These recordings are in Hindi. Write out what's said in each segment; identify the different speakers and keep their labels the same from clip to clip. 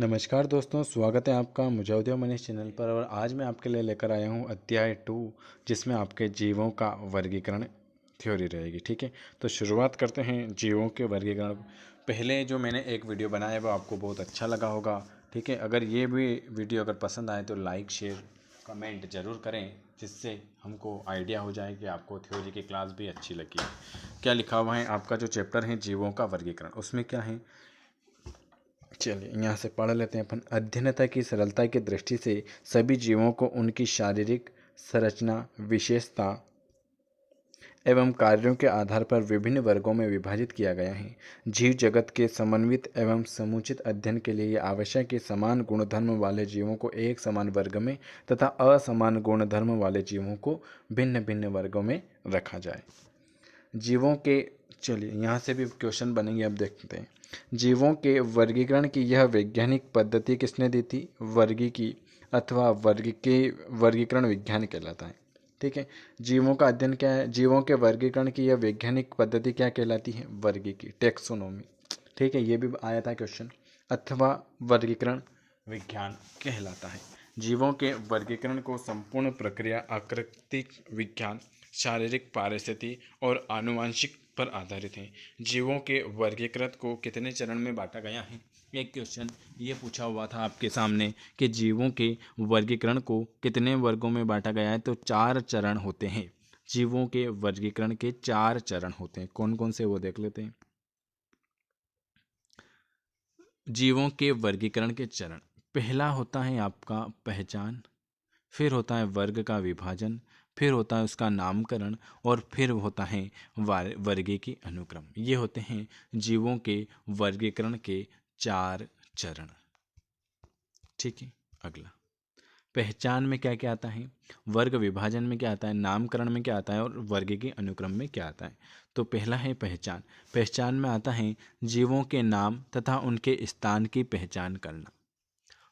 Speaker 1: नमस्कार दोस्तों, स्वागत है आपका मुझौदिया मनीष चैनल पर। और आज मैं आपके लिए लेकर आया हूँ अध्याय 2, जिसमें आपके जीवों का वर्गीकरण थ्योरी रहेगी। ठीक है, तो शुरुआत करते हैं जीवों के वर्गीकरण। पहले जो मैंने एक वीडियो बनाया है वो आपको बहुत अच्छा लगा होगा। ठीक है, अगर ये भी वीडियो अगर पसंद आए तो लाइक शेयर कमेंट ज़रूर करें, जिससे हमको आइडिया हो जाए कि आपको थ्योरी की क्लास भी अच्छी लगी। क्या लिखा हुआ है आपका जो चैप्टर है जीवों का वर्गीकरण, उसमें क्या है, चलिए यहाँ से पढ़ लेते हैं अपन। अध्ययनता की सरलता की दृष्टि से सभी जीवों को उनकी शारीरिक संरचना, विशेषता एवं कार्यों के आधार पर विभिन्न वर्गों में विभाजित किया गया है। जीव जगत के समन्वित एवं समुचित अध्ययन के लिए यह आवश्यक है कि समान गुणधर्म वाले जीवों को एक समान वर्ग में तथा असमान गुणधर्म वाले जीवों को भिन्न भिन्न वर्गों में रखा जाए। जीवों के, चलिए यहाँ से भी क्वेश्चन बनेंगे, अब देखते हैं। जीवों के वर्गीकरण की यह वैज्ञानिक पद्धति किसने दी थी? वर्गीकी अथवा वर्गीकरण विज्ञान कहलाता है। ठीक है, जीवों का अध्ययन क्या है? जीवों के वर्गीकरण की यह वैज्ञानिक पद्धति क्या कहलाती है? वर्गीकी, टेक्सोनोमी। ठीक है, ये भी आया था क्वेश्चन। अथवा वर्गीकरण विज्ञान कहलाता है। जीवों के वर्गीकरण को संपूर्ण प्रक्रिया आकृतिक विज्ञान, शारीरिक पारिस्थिति और आनुवंशिक पर आधारित है। जीवों के वर्गीकृत को कितने चरण में बांटा गया है? एक क्वेश्चन ये पूछा हुआ था आपके सामने कि जीवों के वर्गीकरण को कितने वर्गों में बांटा गया है, तो 4 चरण होते हैं। जीवों के वर्गीकरण के 4 चरण होते हैं। कौन कौन से वो देख लेते हैं। जीवों के वर्गीकरण के चरण, पहला होता है आपका पहचान, फिर होता है वर्ग का विभाजन, फिर होता है उसका नामकरण और फिर होता है वर्गीय अनुक्रम। ये होते हैं जीवों के वर्गीकरण के 4 चरण। ठीक है, अगला पहचान में क्या क्या आता है, वर्ग विभाजन में क्या आता है, नामकरण में क्या आता है और वर्गीय अनुक्रम में क्या आता है। तो पहला है पहचान। पहचान में आता है जीवों के नाम तथा उनके स्थान की पहचान करना।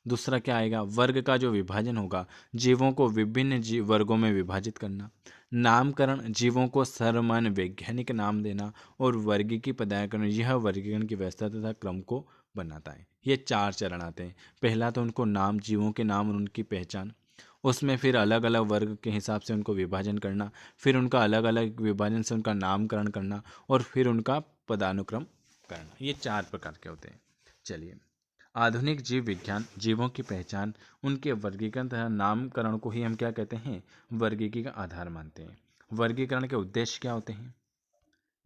Speaker 1: दूसरा क्या आएगा, वर्ग का जो विभाजन होगा, जीवों को विभिन्न वर्गों में विभाजित करना। नामकरण, जीवों को सर्वमान्य वैज्ञानिक नाम देना। और वर्गीय पदानुक्रम, यह वर्गीकरण की व्यवस्था तथा क्रम को बनाता है। ये 4 चरण आते हैं। पहला तो उनको नाम, जीवों के नाम और उनकी पहचान, उसमें फिर अलग अलग वर्ग के हिसाब से उनको विभाजन करना, फिर उनका अलग अलग विभाजन से उनका नामकरण करना और फिर उनका पदानुक्रम करना। ये 4 प्रकार के होते हैं। चलिए, आधुनिक जीव विज्ञान जीवों की पहचान, उनके वर्गीकरण तथा नामकरण को ही हम क्या कहते हैं? वर्गीकी का आधार मानते हैं। वर्गीकरण के उद्देश्य क्या होते हैं?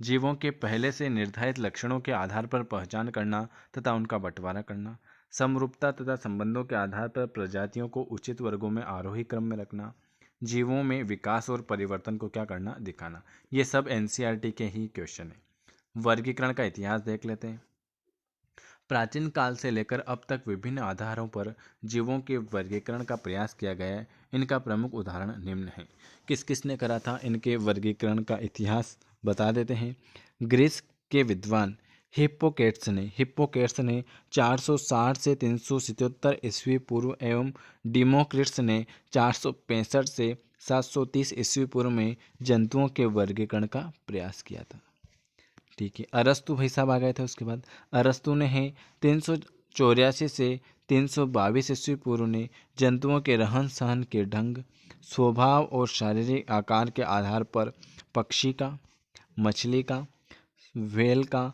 Speaker 1: जीवों के पहले से निर्धारित लक्षणों के आधार पर पहचान करना तथा उनका बंटवारा करना। समरूपता तथा संबंधों के आधार पर प्रजातियों को उचित वर्गों में आरोही क्रम में रखना। जीवों में विकास और परिवर्तन को क्या करना? दिखाना। ये सब एनसीईआरटी के ही क्वेश्चन है। वर्गीकरण का इतिहास देख लेते हैं। प्राचीन काल से लेकर अब तक विभिन्न आधारों पर जीवों के वर्गीकरण का प्रयास किया गया है। इनका प्रमुख उदाहरण निम्न है। किस किस ने करा था? इनके वर्गीकरण का इतिहास बता देते हैं। ग्रीस के विद्वान हिप्पोकेट्स ने 460 से 377 ईस्वी पूर्व एवं डिमोक्रिट्स ने 465 से 730 ईस्वी पूर्व में जंतुओं के वर्गीकरण का प्रयास किया था। ठीक है, अरस्तु भाई साहब आ गए थे उसके बाद। अरस्तु ने है 384 से 322 ईस्वी पूर्व ने जंतुओं के रहन सहन के ढंग, स्वभाव और शारीरिक आकार के आधार पर पक्षी का, मछली का, व्हेल का,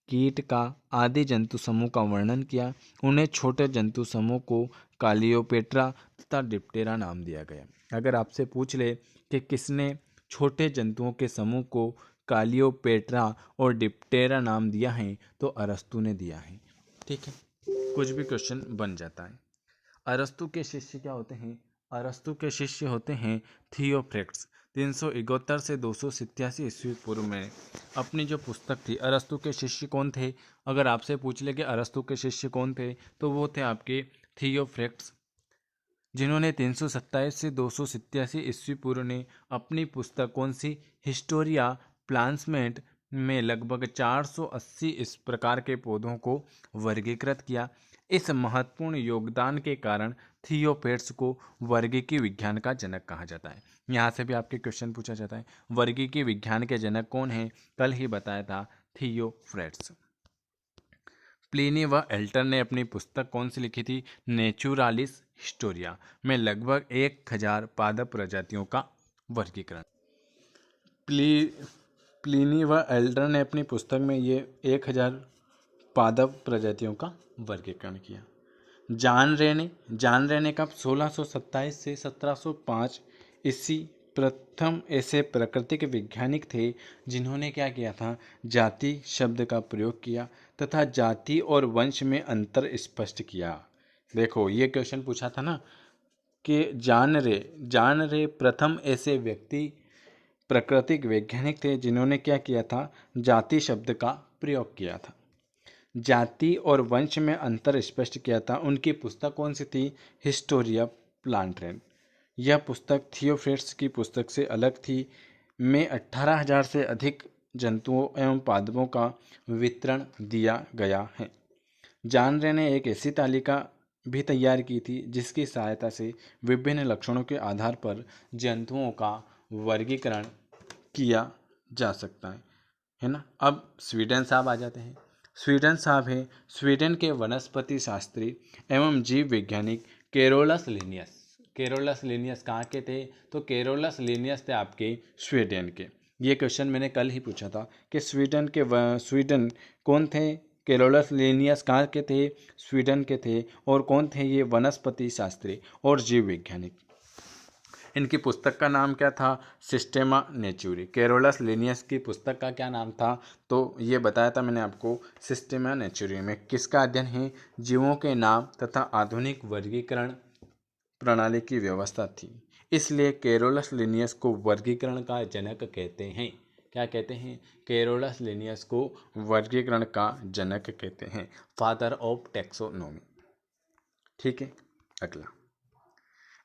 Speaker 1: कीट का आदि जंतु समूह का वर्णन किया। उन्हें छोटे जंतु समूह को कालियोपेट्रा तथा डिप्टेरा नाम दिया गया। अगर आपसे पूछ ले कि किसने छोटे जंतुओं के समूह को कालियोपेट्रा और डिप्टेरा नाम दिया है, तो अरस्तु ने दिया है। ठीक है, कुछ भी क्वेश्चन बन जाता है। अरस्तु के शिष्य क्या होते हैं? अरस्तु के शिष्य होते हैं थियोफ्रेक्ट्स। 371 से 287 ईस्वी पूर्व में अपनी जो पुस्तक थी, अरस्तु के शिष्य कौन थे? अगर आपसे पूछ ले कि अरस्तु के शिष्य कौन थे, तो वो थे आपके थियोफ्रेक्ट्स, जिन्होंने 327 से 287 ईस्वी पूर्व ने अपनी पुस्तक कौन सी? हिस्टोरिया प्लांट्समेंट में लगभग 480 इस प्रकार के पौधों को वर्गीकृत किया। इस महत्वपूर्ण योगदान के कारण थियोफ्रेक्ट्स को वर्गीकी विज्ञान का जनक कहा जाता है। यहाँ से भी आपके क्वेश्चन पूछा जाता है, वर्गीकी विज्ञान के जनक कौन है? कल ही बताया था, थियोफ्रेक्ट्स। प्लिनी व एल्टर ने अपनी पुस्तक कौन सी लिखी थी? नेचुरालिस हिस्टोरिया में लगभग 1000 पादप प्रजातियों का वर्गीकरण। प्लिनी व एल्डर ने अपनी पुस्तक में ये 1000 पादप प्रजातियों का वर्गीकरण किया। जान रे ने कब 1627 से 1705 ईस्वी प्रथम ऐसे प्राकृतिक वैज्ञानिक थे जिन्होंने क्या किया था? जाति शब्द का प्रयोग किया तथा जाति और वंश में अंतर स्पष्ट किया। देखो ये क्वेश्चन पूछा था ना कि जान रे प्रथम ऐसे व्यक्ति प्राकृतिक वैज्ञानिक थे जिन्होंने क्या किया था? जाति शब्द का प्रयोग किया था, जाति और वंश में अंतर स्पष्ट किया था। उनकी पुस्तक कौन सी थी? Historia plantain. यह पुस्तक थियोफ्रेट्स की पुस्तक से अलग थी। में 18,000 से अधिक जंतुओं एवं पादपों का वितरण दिया गया है। जान रे ने एक ऐसी तालिका भी तैयार की थी जिसकी सहायता से विभिन्न लक्षणों के आधार पर जंतुओं का वर्गीकरण किया जा सकता है ना। अब स्वीडन साहब आ जाते हैं। स्वीडन साहब है स्वीडन के वनस्पति शास्त्री एवं जीव वैज्ञानिक केरोलस लिनियस। केरोलस लिनियस कहाँ के थे? तो केरोलस लिनियस थे आपके स्वीडन के। ये क्वेश्चन मैंने कल ही पूछा था कि स्वीडन कौन थे? केरोलस लिनियस कहाँ के थे? स्वीडन के थे। और कौन थे ये? वनस्पति शास्त्री और जीव वैज्ञानिक। इनकी पुस्तक का नाम क्या था? सिस्टेमा नेचुरी। केरोलस लिनियस की पुस्तक का क्या नाम था? तो ये बताया था मैंने आपको, सिस्टेमा नेचुरी में किसका अध्ययन है? जीवों के नाम तथा आधुनिक वर्गीकरण प्रणाली की व्यवस्था थी। इसलिए केरोलस लिनियस को वर्गीकरण का जनक कहते हैं। क्या कहते हैं? केरोलस लिनियस को वर्गीकरण का जनक कहते हैं, फादर ऑफ टैक्सोनॉमी। ठीक है, अगला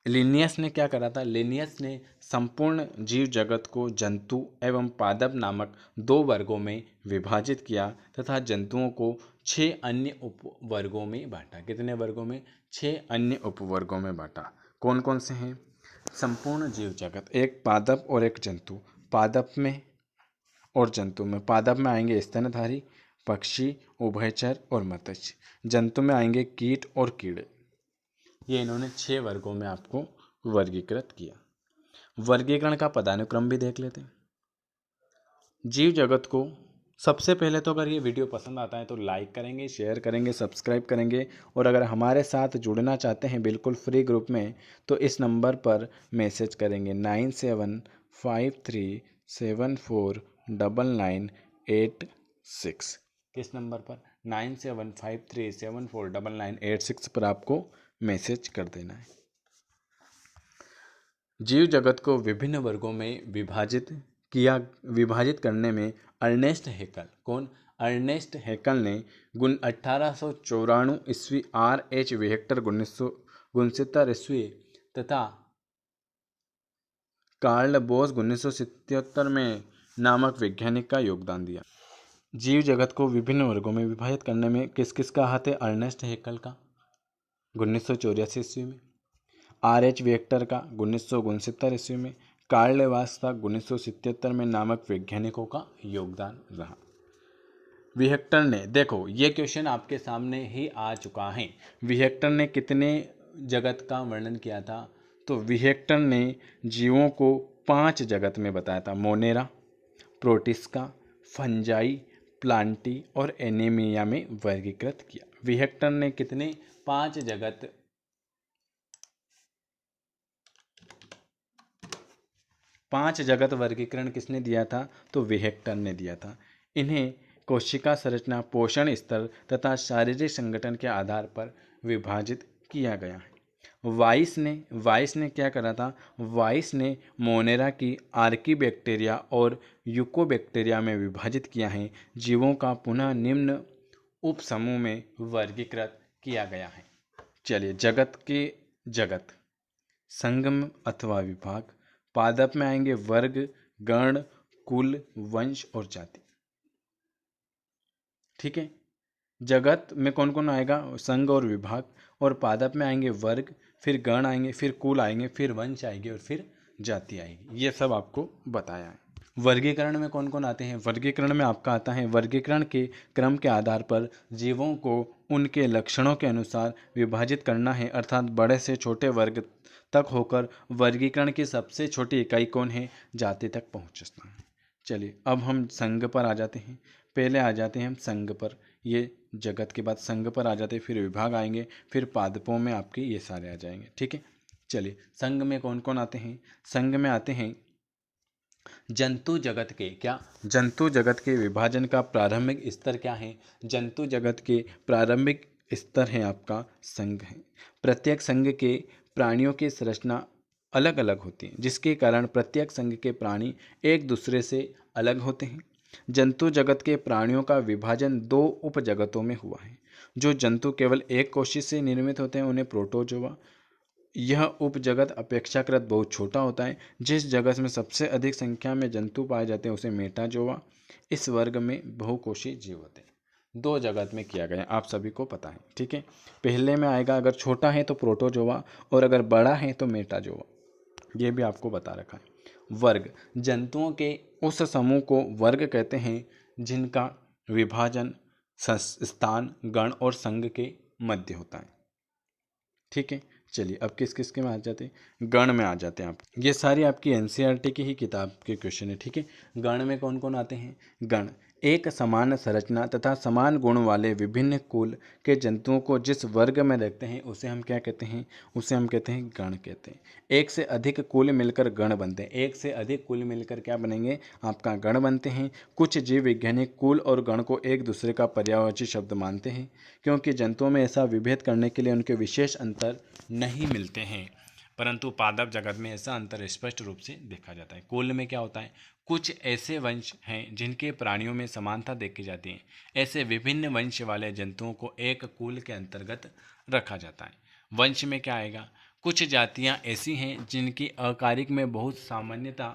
Speaker 1: लिनियस ने क्या करा था? लिनियस ने संपूर्ण जीव जगत को जंतु एवं पादप नामक 2 वर्गों में विभाजित किया तथा जंतुओं को 6 अन्य उपवर्गों में बांटा। कितने वर्गों में? 6 अन्य उपवर्गों में बांटा। कौन कौन से हैं? संपूर्ण जीव जगत, एक पादप और एक जंतु। पादप में और जंतु में, पादप में आएंगे स्तनधारी, पक्षी, उभयचर और मत्स्य। जंतु में आएंगे कीट और कीड़े। ये इन्होंने 6 वर्गों में आपको वर्गीकृत किया। वर्गीकरण का पदानुक्रम भी देख लेते हैं। जीव जगत को सबसे पहले तो अगर ये वीडियो पसंद आता है तो लाइक करेंगे, शेयर करेंगे, सब्सक्राइब करेंगे। और अगर हमारे साथ जुड़ना चाहते हैं बिल्कुल फ्री ग्रुप में तो इस नंबर पर मैसेज करेंगे 9753749986। किस नंबर पर? 9753749986 पर आपको मैसेज कर देना है। जीव जगत को विभिन्न वर्गों में विभाजित करने में अर्नेस्ट हैकल, कौन? अर्नेस्ट हैकल ने 1894 ईस्वी, RH विहेक्टर 1969 ईस्वी तथा कार्ल बोस 1977 में नामक वैज्ञानिक का योगदान दिया। जीव जगत को विभिन्न वर्गों में विभाजित करने में किस किस का हाथ है? अर्नेस्ट हैकल का 1984 ईस्वी में, RH विहेक्टर का 1969 ईस्वी में, कार्ल वास का 1977 में नामक वैज्ञानिकों का योगदान रहा। विहेक्टर ने, देखो ये क्वेश्चन आपके सामने ही आ चुका है, विहेक्टर ने कितने जगत का वर्णन किया था? तो विहेक्टर ने जीवों को 5 जगत में बताया था। मोनेरा, प्रोटिस्का, फंजाई, प्लांटी और एनीमिया में वर्गीकृत किया। विहेक्टर ने कितने? 5 जगत, 5 जगत वर्गीकरण किसने दिया था? तो विहेक्टर ने दिया था। इन्हें कोशिका संरचना, पोषण स्तर तथा शारीरिक संगठन के आधार पर विभाजित किया गया है। वाइस ने क्या करा था? वाइस ने मोनेरा की आर्कीबैक्टीरिया और यूकोबैक्टीरिया में विभाजित किया है। जीवों का पुनः निम्न उपसमूह में वर्गीकृत किया गया है। चलिए, जगत संगम अथवा विभाग। पादप में आएंगे वर्ग, गण, कुल, वंश और जाति। ठीक है, जगत में कौन कौन आएगा? संघ और विभाग। और पादप में आएंगे वर्ग, फिर गण आएंगे, फिर कुल आएंगे, फिर वंश आएंगे और फिर जाति आएगी। ये सब आपको बताया है। वर्गीकरण में कौन कौन आते हैं? वर्गीकरण में आपका आता है वर्गीकरण के क्रम के आधार पर जीवों को उनके लक्षणों के अनुसार विभाजित करना है, अर्थात बड़े से छोटे वर्ग तक होकर वर्गीकरण की सबसे छोटी इकाई कौन है? जाति तक पहुंचना है। चलिए अब हम संघ पर आ जाते हैं। पहले आ जाते हैं हम संघ पर, ये जगत के बाद संघ पर आ जाते हैं, फिर विभाग आएंगे, फिर पादपों में आपके ये सारे आ जाएंगे। ठीक है, चलिए संघ में कौन कौन आते हैं? संघ में आते हैं जंतु जगत के, क्या जंतु जगत के विभाजन का प्रारंभिक स्तर क्या है? जंतु जगत के प्रारंभिक स्तर है आपका संघ है। प्रत्येक संघ के प्राणियों की संरचना अलग अलग होती है, जिसके कारण प्रत्येक संघ के प्राणी एक दूसरे से अलग होते हैं। जंतु जगत के प्राणियों का विभाजन दो उप जगतों में हुआ है। जो जंतु केवल एक कोशिका से निर्मित होते हैं उन्हें प्रोटोजोआ, यह उपजगत अपेक्षाकृत बहुत छोटा होता है। जिस जगत में सबसे अधिक संख्या में जंतु पाए जाते हैं उसे मेटाजोआ। इस वर्ग में बहुकोषीय जीव होते हैं। दो जगत में किया गया, आप सभी को पता है। ठीक है, पहले में आएगा अगर छोटा है तो प्रोटोजोआ और अगर बड़ा है तो मेटाजोआ, ये भी आपको बता रखा है। वर्ग, जंतुओं के उस समूह को वर्ग कहते हैं जिनका विभाजन स्थान, गण और संघ के मध्य होता है। ठीक है, चलिए अब किस किस के में आ जाते हैं? गण में आ जाते हैं आप। ये सारी आपकी एनसीईआरटी की ही किताब के क्वेश्चन है। ठीक है, गण में कौन कौन आते हैं? गण एक समान संरचना तथा समान गुण वाले विभिन्न कुल के जंतुओं को जिस वर्ग में रखते हैं उसे हम क्या कहते हैं? उसे हम कहते हैं गण कहते हैं। एक से अधिक कुल मिलकर गण बनते हैं। एक से अधिक कुल मिलकर क्या बनेंगे? आपका गण बनते हैं। कुछ जीव वैज्ञानिक कुल और गण को एक दूसरे का पर्यायवाची शब्द मानते हैं, क्योंकि जंतुओं में ऐसा विभेद करने के लिए उनके विशेष अंतर नहीं मिलते हैं, परंतु पादप जगत में ऐसा अंतर स्पष्ट रूप से देखा जाता है। कुल में क्या होता है? कुछ ऐसे वंश हैं जिनके प्राणियों में समानता देखी जाती है। ऐसे विभिन्न वंश वाले जंतुओं को एक कुल के अंतर्गत रखा जाता है। वंश में क्या आएगा? कुछ जातियां ऐसी हैं जिनकी आकारिक में बहुत सामान्यता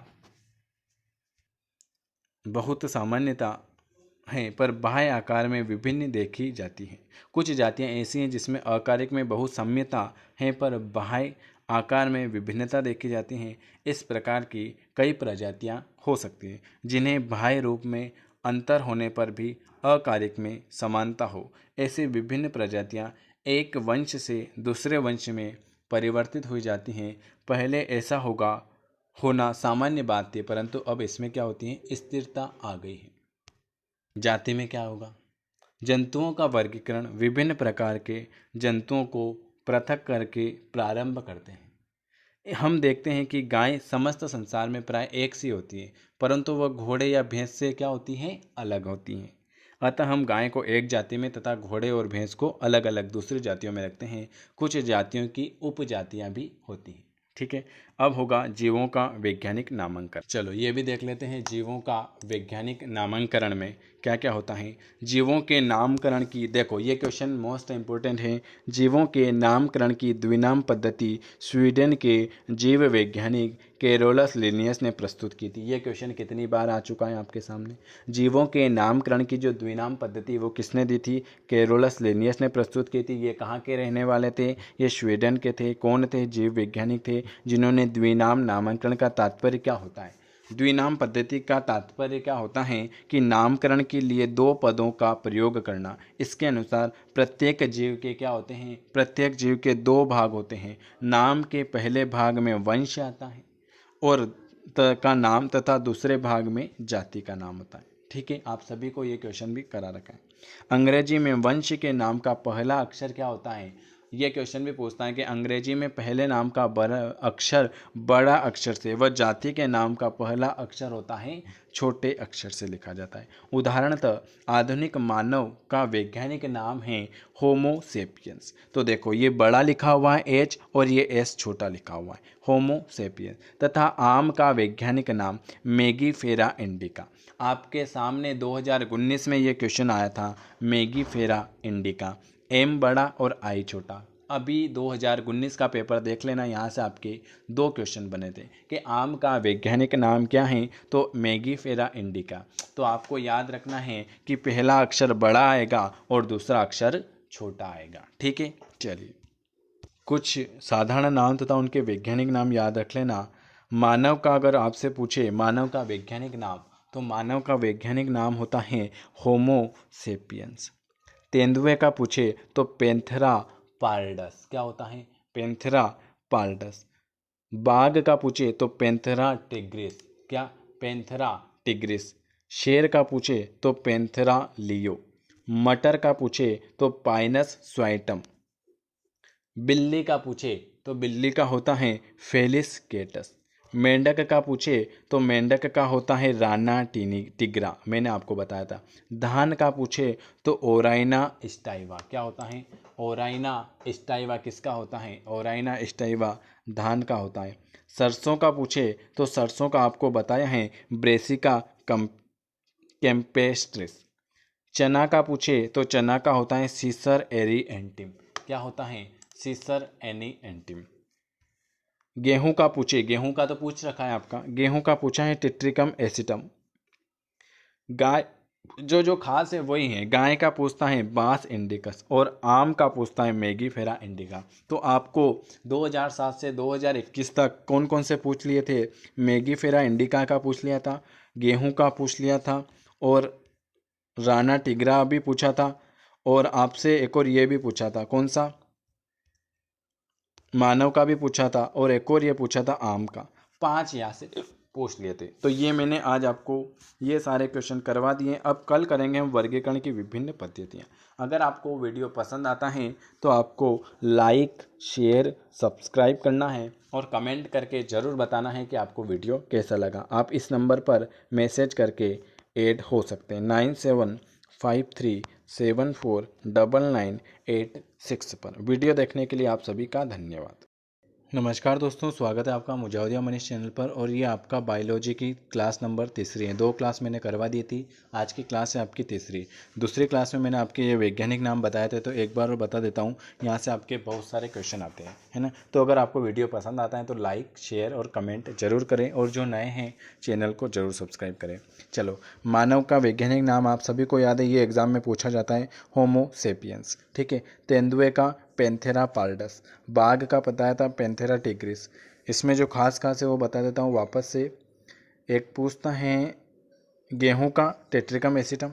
Speaker 1: हैं, पर बाह्य आकार में विभिन्न देखी जाती हैं। कुछ जातियां ऐसी हैं जिसमें आकारिक में बहुत साम्यता है, पर बाह्य आकार में विभिन्नता देखी जाती हैं। इस प्रकार की कई प्रजातियां हो सकती हैं जिन्हें बाह्य रूप में अंतर होने पर भी आकारिक में समानता हो। ऐसी विभिन्न प्रजातियां एक वंश से दूसरे वंश में परिवर्तित हो जाती हैं। पहले ऐसा होना सामान्य बात थी, परंतु अब इसमें क्या होती है? स्थिरता आ गई है। जाति में क्या होगा? जंतुओं का वर्गीकरण विभिन्न प्रकार के जंतुओं को पृथक करके प्रारंभ करते हैं। हम देखते हैं कि गाय समस्त संसार में प्राय एक सी होती है, परंतु वह घोड़े या भैंस से क्या होती हैं? अलग होती हैं। अतः हम गाय को एक जाति में तथा घोड़े और भैंस को अलग अलग दूसरी जातियों में रखते हैं। कुछ जातियों की उपजातियां भी होती हैं। ठीक है, अब होगा जीवों का वैज्ञानिक नामांकन। चलो ये भी देख लेते हैं जीवों का वैज्ञानिक नामांकन में क्या क्या होता है। जीवों के नामकरण की, देखो ये क्वेश्चन मोस्ट इम्पोर्टेंट है। जीवों के नामकरण की द्विनाम पद्धति स्वीडन के जीव वैज्ञानिक कैरोलस लिनियस ने प्रस्तुत की थी। ये क्वेश्चन कितनी बार आ चुका है आपके सामने? जीवों के नामकरण की जो द्विनाम पद्धति वो किसने दी थी? कैरोलस लिनियस ने प्रस्तुत की थी। ये कहाँ के रहने वाले थे? ये स्वीडन के थे। कौन थे? जीव वैज्ञानिक थे जिन्होंने द्विनाम नामांकन का तात्पर्य क्या होता है? द्विनाम पद्धति का तात्पर्य क्या होता है कि नामकरण के लिए दो पदों का प्रयोग करना। इसके अनुसार प्रत्येक जीव के क्या होते हैं? प्रत्येक जीव के दो भाग होते हैं। नाम के पहले भाग में वंश आता है और का नाम तथा दूसरे भाग में जाति का नाम होता है। ठीक है, आप सभी को ये क्वेश्चन भी करा रखा है। अंग्रेजी में वंश के नाम का पहला अक्षर क्या होता है? ये क्वेश्चन भी पूछता है कि अंग्रेजी में पहले नाम का बड़ा अक्षर से व जाति के नाम का पहला अक्षर होता है छोटे अक्षर से लिखा जाता है। उदाहरणतः आधुनिक मानव का वैज्ञानिक नाम है होमो सेपियंस। तो देखो ये बड़ा लिखा हुआ है एच और ये एस छोटा लिखा हुआ है, होमो सेपियंस। तथा आम का वैज्ञानिक नाम मेगीफेरा इंडिका। आपके सामने 2019 में ये क्वेश्चन आया था, मेगीफेरा इंडिका, एम बड़ा और आई छोटा। अभी 2019 का पेपर देख लेना, यहाँ से आपके दो क्वेश्चन बने थे कि आम का वैज्ञानिक नाम क्या है, तो मेगीफेरा इंडिका। तो आपको याद रखना है कि पहला अक्षर बड़ा आएगा और दूसरा अक्षर छोटा आएगा। ठीक है, चलिए कुछ साधारण नाम तथा उनके वैज्ञानिक नाम याद रख लेना। मानव का अगर आपसे पूछे मानव का वैज्ञानिक नाम, तो मानव का वैज्ञानिक नाम होता है होमो सेपियंस। तेंदुए का पूछे तो पैंथेरा पार्डस। क्या होता है? Panthera pardus. बाघ का पूछे तो पैंथेरा टिग्रिस। क्या? Panthera tigris. शेर का पूछे तो पैंथेरा लियो। मटर का पूछे तो पाइनस स्वाइटम। बिल्ली का पूछे तो बिल्ली का होता है फेलिस केटस। मेंढक का पूछे तो मेंढक का होता है राना टिग्रा, मैंने आपको बताया था। धान का पूछे तो ओराइना स्टाइवा। क्या होता है? ओराइना स्टाइवा किसका होता है? ओराइना स्टाइवा धान का होता है। सरसों का पूछे तो सरसों का आपको बताया है ब्रेसिका कैम्पेस्ट्रिस। चना का पूछे तो चना का होता है सीसर एरी एंटिम। क्या होता है? सीसर एनी एंटिम। गेहूं का पूछे, गेहूं का तो पूछ रखा है आपका, गेहूं का पूछा है टिट्रिकम एसिटम। गाय जो खास है वही है। गाय का पूछता है बांस इंडिकस और आम का पूछता है मेगीफेरा इंडिका। तो आपको 2007 से 2021 तक कौन कौन से पूछ लिए थे? मेगीफेरा इंडिका का पूछ लिया था, गेहूं का पूछ लिया था, और राना टिग्रा भी पूछा था, और आपसे एक और ये भी पूछा था, कौन सा? मानव का भी पूछा था, और एक और ये पूछा था आम का। 5 यहाँ से पूछ लिए थे। तो ये मैंने आज आपको ये सारे क्वेश्चन करवा दिए। अब कल करेंगे हम वर्गीकरण की विभिन्न पद्धतियाँ। अगर आपको वीडियो पसंद आता है तो आपको लाइक, शेयर, सब्सक्राइब करना है और कमेंट करके ज़रूर बताना है कि आपको वीडियो कैसा लगा। आप इस नंबर पर मैसेज करके ऐड हो सकते हैं 9753749986 पर। वीडियो देखने के लिए आप सभी का धन्यवाद। नमस्कार दोस्तों, स्वागत है आपका मुजावरिया मनीष चैनल पर। और ये आपका बायोलॉजी की क्लास नंबर तीसरी है। 2 क्लास मैंने करवा दी थी, आज की क्लास है आपकी तीसरी। दूसरी क्लास में मैंने आपके ये वैज्ञानिक नाम बताए थे, तो एक बार और बता देता हूँ। यहाँ से आपके बहुत सारे क्वेश्चन आते हैं, है ना। तो अगर आपको वीडियो पसंद आता है तो लाइक, शेयर और कमेंट जरूर करें, और जो नए हैं चैनल को जरूर सब्सक्राइब करें। चलो, मानव का वैज्ञानिक नाम आप सभी को याद है, ये एग्जाम में पूछा जाता है, होमो सेपियंस। ठीक है। तेंदुए का पैंथेरा पार्डस। बाघ का बताया था पैंथेरा टिग्रिस। इसमें जो खास खास है वो बता देता हूँ वापस से। एक पूछता है गेहूं का टेट्रिकम एसिटम,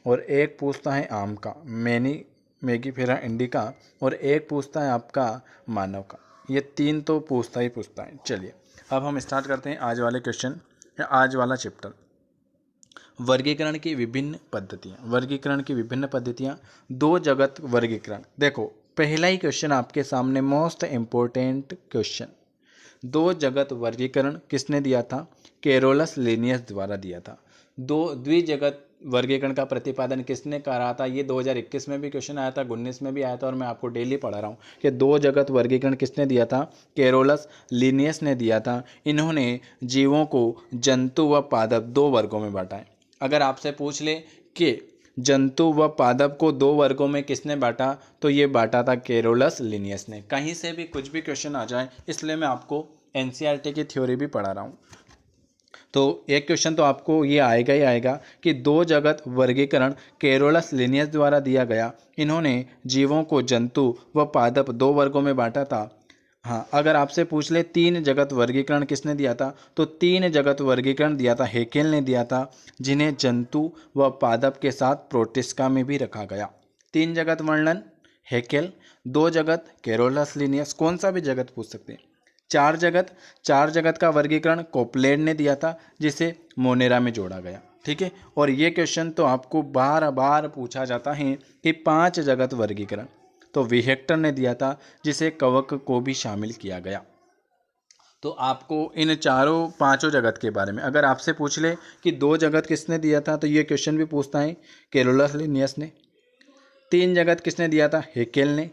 Speaker 1: और एक पूछता है आम का मेगीफेरा इंडिका, और एक पूछता है आपका मानव का। ये 3 तो पूछता ही पूछता है। चलिए अब हम स्टार्ट करते हैं आज वाले क्वेश्चन या आज वाला चैप्टर। वर्गीकरण की विभिन्न पद्धतियाँ। वर्गीकरण की विभिन्न पद्धतियाँ। 2 जगत वर्गीकरण। देखो, पहला ही क्वेश्चन आपके सामने, मोस्ट इम्पोर्टेंट क्वेश्चन। 2 जगत वर्गीकरण किसने दिया था? कैरोलस लिनियस द्वारा दिया था। 2 द्विजगत वर्गीकरण का प्रतिपादन किसने करा था? ये 2021 में भी क्वेश्चन आया था, 19 में भी आया था, और मैं आपको डेली पढ़ा रहा हूँ कि 2 जगत वर्गीकरण किसने दिया था? कैरोलस लिनियस ने दिया था। इन्होंने जीवों को जंतु व पादप 2 वर्गों में बांटा है। अगर आपसे पूछ ले कि जंतु व पादप को 2 वर्गों में किसने बांटा, तो ये बांटा था कैरोलस लिनियस ने। कहीं से भी कुछ भी क्वेश्चन आ जाए, इसलिए मैं आपको एनसीईआरटी की थ्योरी भी पढ़ा रहा हूँ। तो एक क्वेश्चन तो आपको ये आएगा ही आएगा कि 2 जगत वर्गीकरण कैरोलस लिनियस द्वारा दिया गया। इन्होंने जीवों को जंतु व पादप 2 वर्गों में बांटा था। हाँ, अगर आपसे पूछ ले 3 जगत वर्गीकरण किसने दिया था, तो 3 जगत वर्गीकरण दिया था हेकेल ने दिया था, जिन्हें जंतु व पादप के साथ प्रोटिस्का में भी रखा गया। 3 जगत वर्णन हेकेल, 2 जगत कैरोलस लिनियस। कौन सा भी जगत पूछ सकते हैं। 4 जगत का वर्गीकरण कोपलैंड ने दिया था, जिसे मोनेरा में जोड़ा गया। ठीक है। और ये क्वेश्चन तो आपको बार बार पूछा जाता है कि 5 जगत वर्गीकरण तो विहेक्टर ने दिया था, जिसे कवक को भी शामिल किया गया। तो आपको इन 5 जगत के बारे में अगर आपसे पूछ ले कि 2 जगत किसने दिया था, तो ये क्वेश्चन भी पूछता है कैरोलस लिनियस ने। 3 जगत किसने दिया था? हेकेल ने।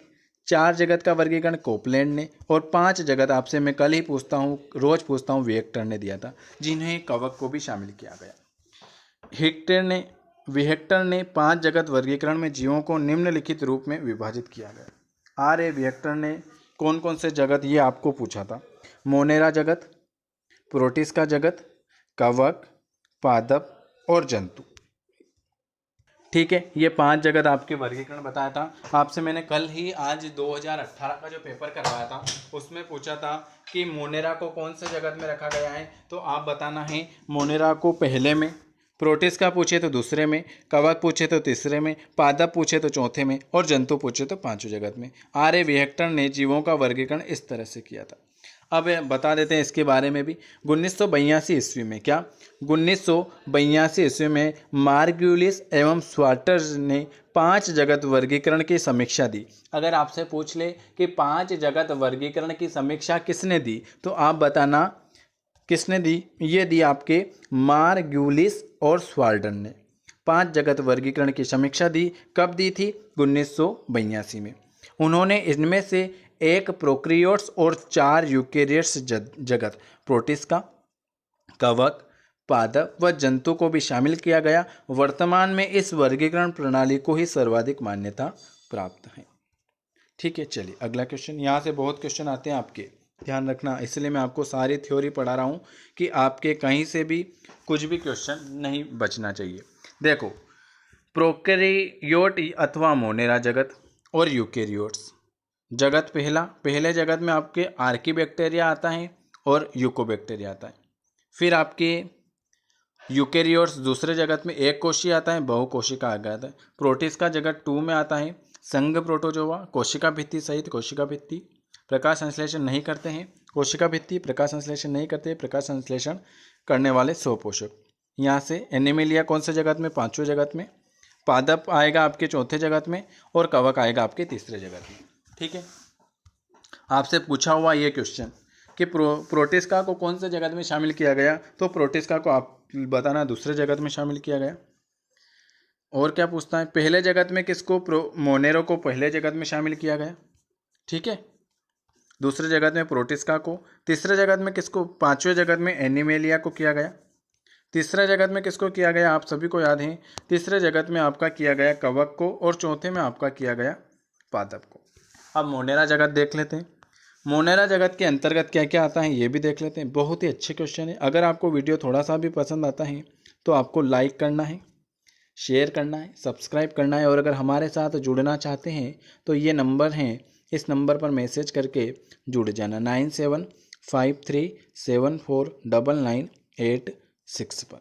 Speaker 1: 4 जगत का वर्गीकरण कोपलैंड ने, और 5 जगत आपसे मैं कल ही पूछता हूँ, रोज पूछता हूँ, विहेक्टर ने दिया था, जिन्हें कवक को भी शामिल किया गया। विहेक्टर ने 5 जगत वर्गीकरण में जीवों को निम्नलिखित रूप में विभाजित किया गया। आर विहेक्टर ने कौन कौन से जगत ये आपको पूछा था? मोनेरा जगत, प्रोटिस्का जगत, कवक, पादप और जंतु। ठीक है, ये 5 जगत आपके वर्गीकरण बताया था आपसे मैंने कल ही। आज 2018 का जो पेपर करवाया था उसमें पूछा था कि मोनेरा को कौन से जगत में रखा गया है, तो आप बताना है मोनेरा को पहले में, प्रोटिस्टा पूछे तो दूसरे में, कवक पूछे तो तीसरे में, पादप पूछे तो चौथे में, और जंतु पूछे तो पांचवें जगत में। आर्यभट्ट ने जीवों का वर्गीकरण इस तरह से किया था। अब बता देते हैं इसके बारे में भी। 1982 ईस्वी में, क्या 1982 ईस्वी में मार्ग्यूलिस एवं स्वाटर्स ने 5 जगत वर्गीकरण की समीक्षा दी। अगर आपसे पूछ ले कि 5 जगत वर्गीकरण की समीक्षा किसने दी, तो आप बताना किसने दी। ये दी आपके मार्ग्यूलिस और स्वाल्डन ने 5 जगत वर्गीकरण की समीक्षा दी। कब दी थी? 1982 में। उन्होंने इनमें से एक प्रोकैरियोट्स और 4 यूकेरियोट्स जगत प्रोटिस्टा, कवक, पादप व जंतु को भी शामिल किया गया। वर्तमान में इस वर्गीकरण प्रणाली को ही सर्वाधिक मान्यता प्राप्त है। ठीक है, चलिए अगला क्वेश्चन। यहाँ से बहुत क्वेश्चन आते हैं आपके, ध्यान रखना, इसलिए मैं आपको सारी थ्योरी पढ़ा रहा हूँ कि आपके कहीं से भी कुछ भी क्वेश्चन नहीं बचना चाहिए। देखो, प्रोकैरियोट अथवा मोनेरा जगत और यूकेरियोट्स जगत, पहले जगत में आपके आर्कीबैक्टीरिया आता है और यूकोबैक्टीरिया आता है। फिर आपके यूकेरियोट्स दूसरे जगत में एक कोशी आता है, बहुकोशिका आ जाता है। प्रोटिस्टा जगत 2 में आता है, संघ प्रोटोजोआ, कोशिका भित्ति सहित कोशिका भित्ति, प्रकाश संश्लेषण नहीं करते हैं, कोशिका भित्ति प्रकाश संश्लेषण नहीं करते, प्रकाश संश्लेषण करने वाले स्वपोषक। यहाँ से एनिमेलिया कौन से जगत में? 5वें जगत में, पादप आएगा आपके 4थे जगत में, और कवक आएगा आपके 3रे जगत में। ठीक है, आपसे पूछा हुआ ये क्वेश्चन कि प्रोटिस्टा को कौन से जगत में शामिल किया गया, तो प्रोटिस्टा को आप बताना दूसरे जगत में शामिल किया गया। और क्या पूछता है, पहले जगत में किसको? मोनेरो को पहले जगत में शामिल किया गया। ठीक है, दूसरे जगत में प्रोटिस्टा को, तीसरे जगत में किसको? 5वें जगत में एनिमेलिया को किया गया। तीसरे जगत में किसको किया गया? आप सभी को याद है, तीसरे जगत में आपका किया गया कवक को, और चौथे में आपका किया गया पादप को। अब मोनेरा जगत देख लेते हैं। मोनेरा जगत के अंतर्गत क्या क्या आता है ये भी देख लेते हैं। बहुत ही अच्छे क्वेश्चन है। अगर आपको वीडियो थोड़ा सा भी पसंद आता है तो आपको लाइक करना है, शेयर करना है, सब्सक्राइब करना है, और अगर हमारे साथ जुड़ना चाहते हैं तो ये नंबर हैं, इस नंबर पर मैसेज करके जुड़ जाना 9753749986 पर।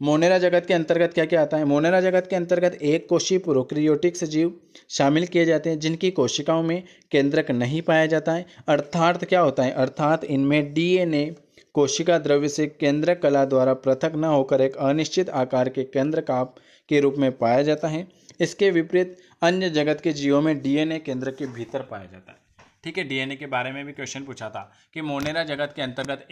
Speaker 1: मोनेरा जगत के अंतर्गत क्या क्या आता है? मोनेरा जगत के अंतर्गत एक कोशी प्रोकैरियोटिक जीव शामिल किए जाते हैं जिनकी कोशिकाओं में केंद्रक नहीं पाया जाता है। अर्थात क्या होता है? अर्थात इनमें डीएनए कोशिका द्रव्य से केंद्रक कला द्वारा पृथक न होकर एक अनिश्चित आकार के केंद्रक के रूप में पाया जाता है। इसके विपरीत अन्य जगत के जीवों में डीएनए केंद्र के भीतर पाया जाता है। ठीक है, डीएनए के बारे में भी क्वेश्चन पूछा था कि मोनेरा जगत के अंतर्गत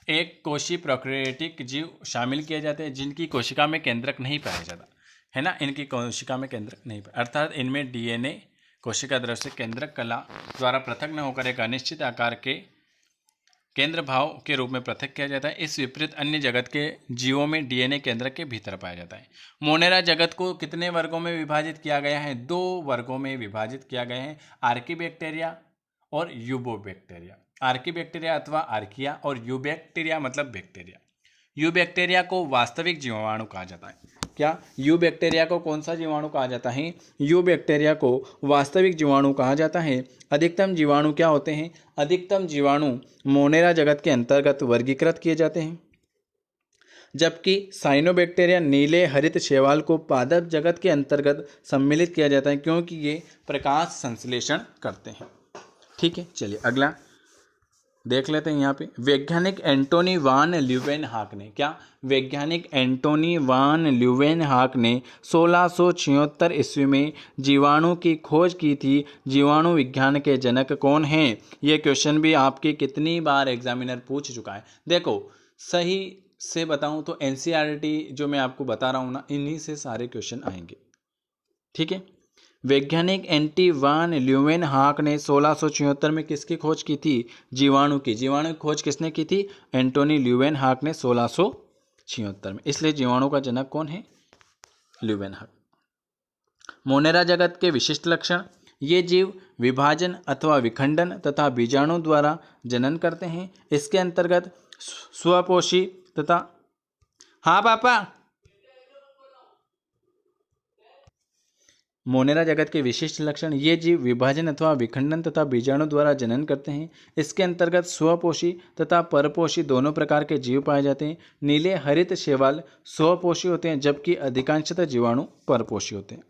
Speaker 1: एक कोशी प्रोकैरियोटिक जीव शामिल किए जाते हैं जिनकी कोशिका में केंद्रक नहीं पाया जाता है ना, इनकी कोशिका में केंद्रक नहीं पाया, अर्थात इनमें डीएनए कोशिका द्रव्य से केंद्रक कला द्वारा पृथक न होकर एक अनिश्चित आकार के केंद्र भाव के रूप में पृथक किया जाता है। इस विपरीत अन्य जगत के जीवों में डीएनए केंद्रक के भीतर पाया जाता है। मोनेरा जगत को कितने वर्गों में विभाजित किया गया है? 2 वर्गों में विभाजित किया गया है, आर्कीबैक्टीरिया और यूबोबैक्टीरिया। आर्कीबैक्टीरिया अथवा आर्किया, और यूबैक्टीरिया मतलब बैक्टीरिया। यूबैक्टीरिया को वास्तविक जीवाणु कहा जाता है। क्या यूबैक्टीरिया को कौन सा जीवाणु कहा जाता है? यूबैक्टीरिया को वास्तविक जीवाणु कहा जाता है। अधिकतम जीवाणु क्या होते हैं? अधिकतम जीवाणु मोनेरा जगत के अंतर्गत वर्गीकृत किए जाते हैं, जबकि साइनोबैक्टीरिया नीले हरित शैवाल को पादप जगत के अंतर्गत सम्मिलित किया जाता है क्योंकि ये प्रकाश संश्लेषण करते हैं। ठीक है, चलिए अगला देख लेते हैं। यहाँ पे वैज्ञानिक एंटोनी वान ल्यूवेनहाक ने, क्या वैज्ञानिक एंटोनी वान ल्यूवेनहाक ने 1676 ईस्वी में जीवाणु की खोज की थी। जीवाणु विज्ञान के जनक कौन हैं? ये क्वेश्चन भी आपके कितनी बार एग्जामिनर पूछ चुका है। देखो, सही से बताऊं तो एनसीईआरटी जो मैं आपको बता रहा हूँ ना, इन्हीं से सारे क्वेश्चन आएंगे। ठीक है, वैज्ञानिक एंटी वान ल्यूवेनहाक ने 1676 में किसकी खोज की थी? जीवाणु की। जीवाणु की खोज किसने की थी? एंटोनी ल्यूवेनहाक ने 1676 में। इसलिए जीवाणु का जनक कौन है? ल्यूवेनहाक। मोनेरा जगत के विशिष्ट लक्षण, ये जीव विभाजन अथवा विखंडन तथा बीजाणु द्वारा जनन करते हैं। इसके अंतर्गत स्वपोषी तथा, हाँ पापा, मोनेरा जगत के विशिष्ट लक्षण। ये जीव विभाजन अथवा विखंडन तथा बीजाणु द्वारा जनन करते हैं। इसके अंतर्गत स्वपोषी तथा परपोषी दोनों प्रकार के जीव पाए जाते हैं। नीले हरित शैवाल स्वपोषी होते हैं, जबकि अधिकांशतः जीवाणु परपोषी होते हैं।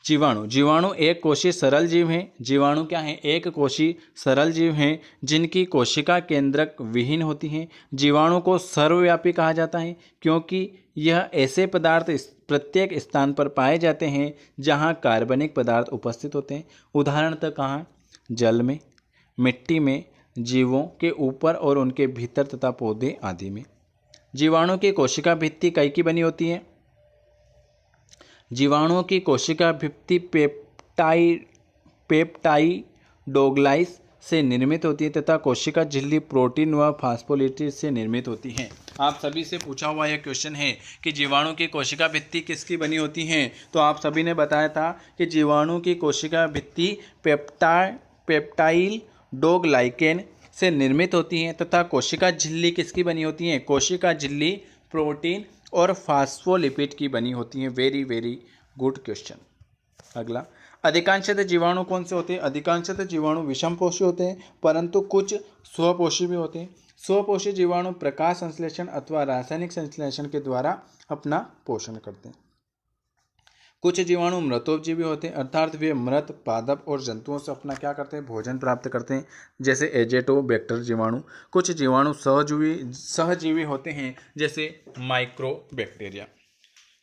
Speaker 1: जीवाणु एक कोशीय सरल जीव हैं। जीवाणु क्या हैं? एक कोशीय सरल जीव हैं जिनकी कोशिका केंद्रक विहीन होती हैं। जीवाणु को सर्वव्यापी कहा जाता है क्योंकि यह ऐसे पदार्थ प्रत्येक स्थान पर पाए जाते हैं जहां कार्बनिक पदार्थ उपस्थित होते हैं। उदाहरणतः कहाँ? जल में, मिट्टी में, जीवों के ऊपर और उनके भीतर तथा पौधे आदि में। जीवाणु की कोशिका भित्ति कई की बनी होती है। जीवाणुओं की कोशिका भित्ति पेप्टाइडोग्लाइस से निर्मित होती है तथा कोशिका झिल्ली प्रोटीन व फास्फोलिपिड से निर्मित होती है। आप सभी से पूछा हुआ यह क्वेश्चन है कि जीवाणु की कोशिका भित्ति किसकी बनी होती है, तो आप सभी ने बताया था कि जीवाणु की कोशिका भित्ति पेप्टाइडोग्लाइकेन से निर्मित होती हैं तथा कोशिका झिल्ली किसकी बनी होती है? कोशिका झिल्ली प्रोटीन और फास्फोलिपिड की बनी होती हैं। Very very good question. अगला, अधिकांशतः जीवाणु कौन से होते हैं? अधिकांशतः जीवाणु विषमपोषी होते हैं, परंतु कुछ स्वपोषी भी होते हैं। स्वपोषी जीवाणु प्रकाश संश्लेषण अथवा रासायनिक संश्लेषण के द्वारा अपना पोषण करते हैं। कुछ जीवाणु मृतोपजीवी होते हैं, अर्थात वे मृत पादप और जंतुओं से अपना क्या करते हैं? भोजन प्राप्त करते हैं, जैसे एजेटोबैक्टर जीवाणु। कुछ जीवाणु सहजीवी होते हैं, जैसे माइक्रोबैक्टीरिया।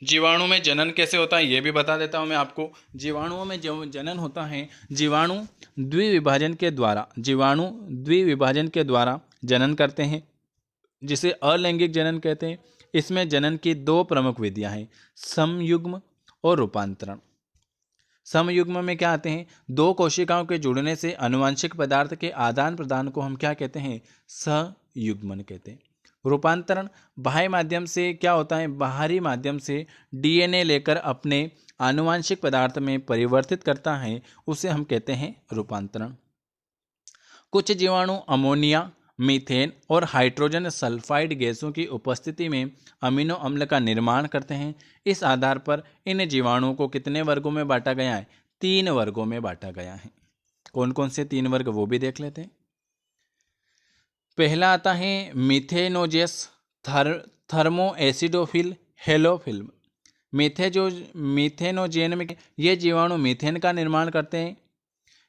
Speaker 1: जीवाणु में जनन कैसे होता है ये भी बता देता हूं मैं आपको। जीवाणुओं में जो जनन होता है, जीवाणु द्विविभाजन के द्वारा जनन करते हैं, जिसे अलैंगिक जनन कहते हैं। इसमें जनन की दो प्रमुख विधियां हैं, समयुग्म और रूपांतरण। समयुग्म में क्या आते हैं? दो कोशिकाओं के जुड़ने से आनुवंशिक पदार्थ के आदान प्रदान को हम क्या कहते हैं? सहयुग्मन कहते हैं। रूपांतरण बाह्य माध्यम से क्या होता है? बाहरी माध्यम से डीएनए लेकर अपने आनुवंशिक पदार्थ में परिवर्तित करता है, उसे हम कहते हैं रूपांतरण। कुछ जीवाणु अमोनिया, मीथेन और हाइड्रोजन सल्फाइड गैसों की उपस्थिति में अमीनो अम्ल का निर्माण करते हैं। इस आधार पर इन जीवाणुओं को कितने वर्गों में बांटा गया है? 3 वर्गों में बांटा गया है। कौन कौन से 3 वर्ग वो भी देख लेते हैं। पहला आता है मिथेनोजेस, थर्मो एसिडोफिल, हेलोफिल्म। मिथेनोजेन में ये जीवाणु मीथेन का निर्माण करते हैं।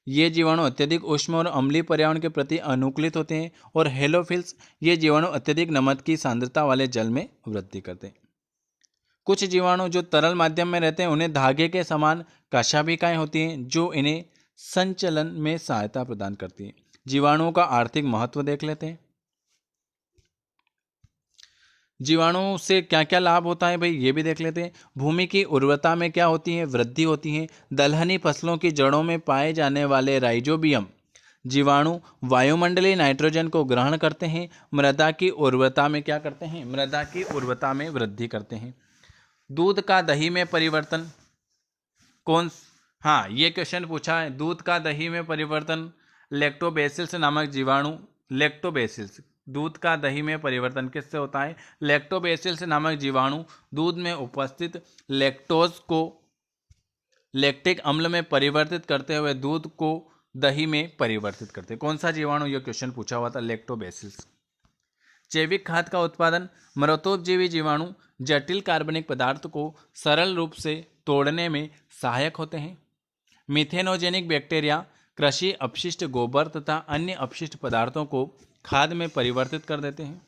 Speaker 1: ये जीवाणु अत्यधिक उष्ण और अम्लीय पर्यावरण के प्रति अनुकूलित होते हैं। और हेलोफिल्स ये जीवाणु अत्यधिक नमक की सांद्रता वाले जल में वृद्धि करते हैं। कुछ जीवाणु जो तरल माध्यम में रहते हैं उन्हें धागे के समान कशाभिकाएं होती हैं, जो इन्हें संचलन में सहायता प्रदान करती हैं। जीवाणुओं का आर्थिक महत्व देख लेते हैं। जीवाणुओं से क्या क्या लाभ होता है भाई, ये भी देख लेते हैं। भूमि की उर्वरता में क्या होती है? वृद्धि होती है। दलहनी फसलों की जड़ों में पाए जाने वाले राइजोबियम जीवाणु वायुमंडलीय नाइट्रोजन को ग्रहण करते हैं। मृदा की उर्वरता में क्या करते हैं? मृदा की उर्वरता में वृद्धि करते हैं। दूध का दही में परिवर्तन हाँ, ये क्वेश्चन पूछा है। दूध का दही में परिवर्तन लैक्टोबैसिलस नामक जीवाणु, लैक्टोबैसिलस, दूध का दही में परिवर्तन किससे होता है? लैक्टोबैसिलस नामक जीवाणु दूध में उपस्थित लैक्टोज को लैक्टिक अम्ल में परिवर्तित करते हुए दूध को दही में परिवर्तित करते हैं। कौन सा जीवाणु? यह क्वेश्चन पूछा हुआ था, लैक्टोबैसिलस। जैविक खाद का उत्पादन, मृतोपजीवी जीवाणु जटिल कार्बनिक पदार्थ को सरल रूप से तोड़ने में सहायक होते हैं। मिथेनोजेनिक बैक्टीरिया कृषि अपशिष्ट, गोबर तथा अन्य अपशिष्ट पदार्थों को खाद में परिवर्तित कर देते हैं।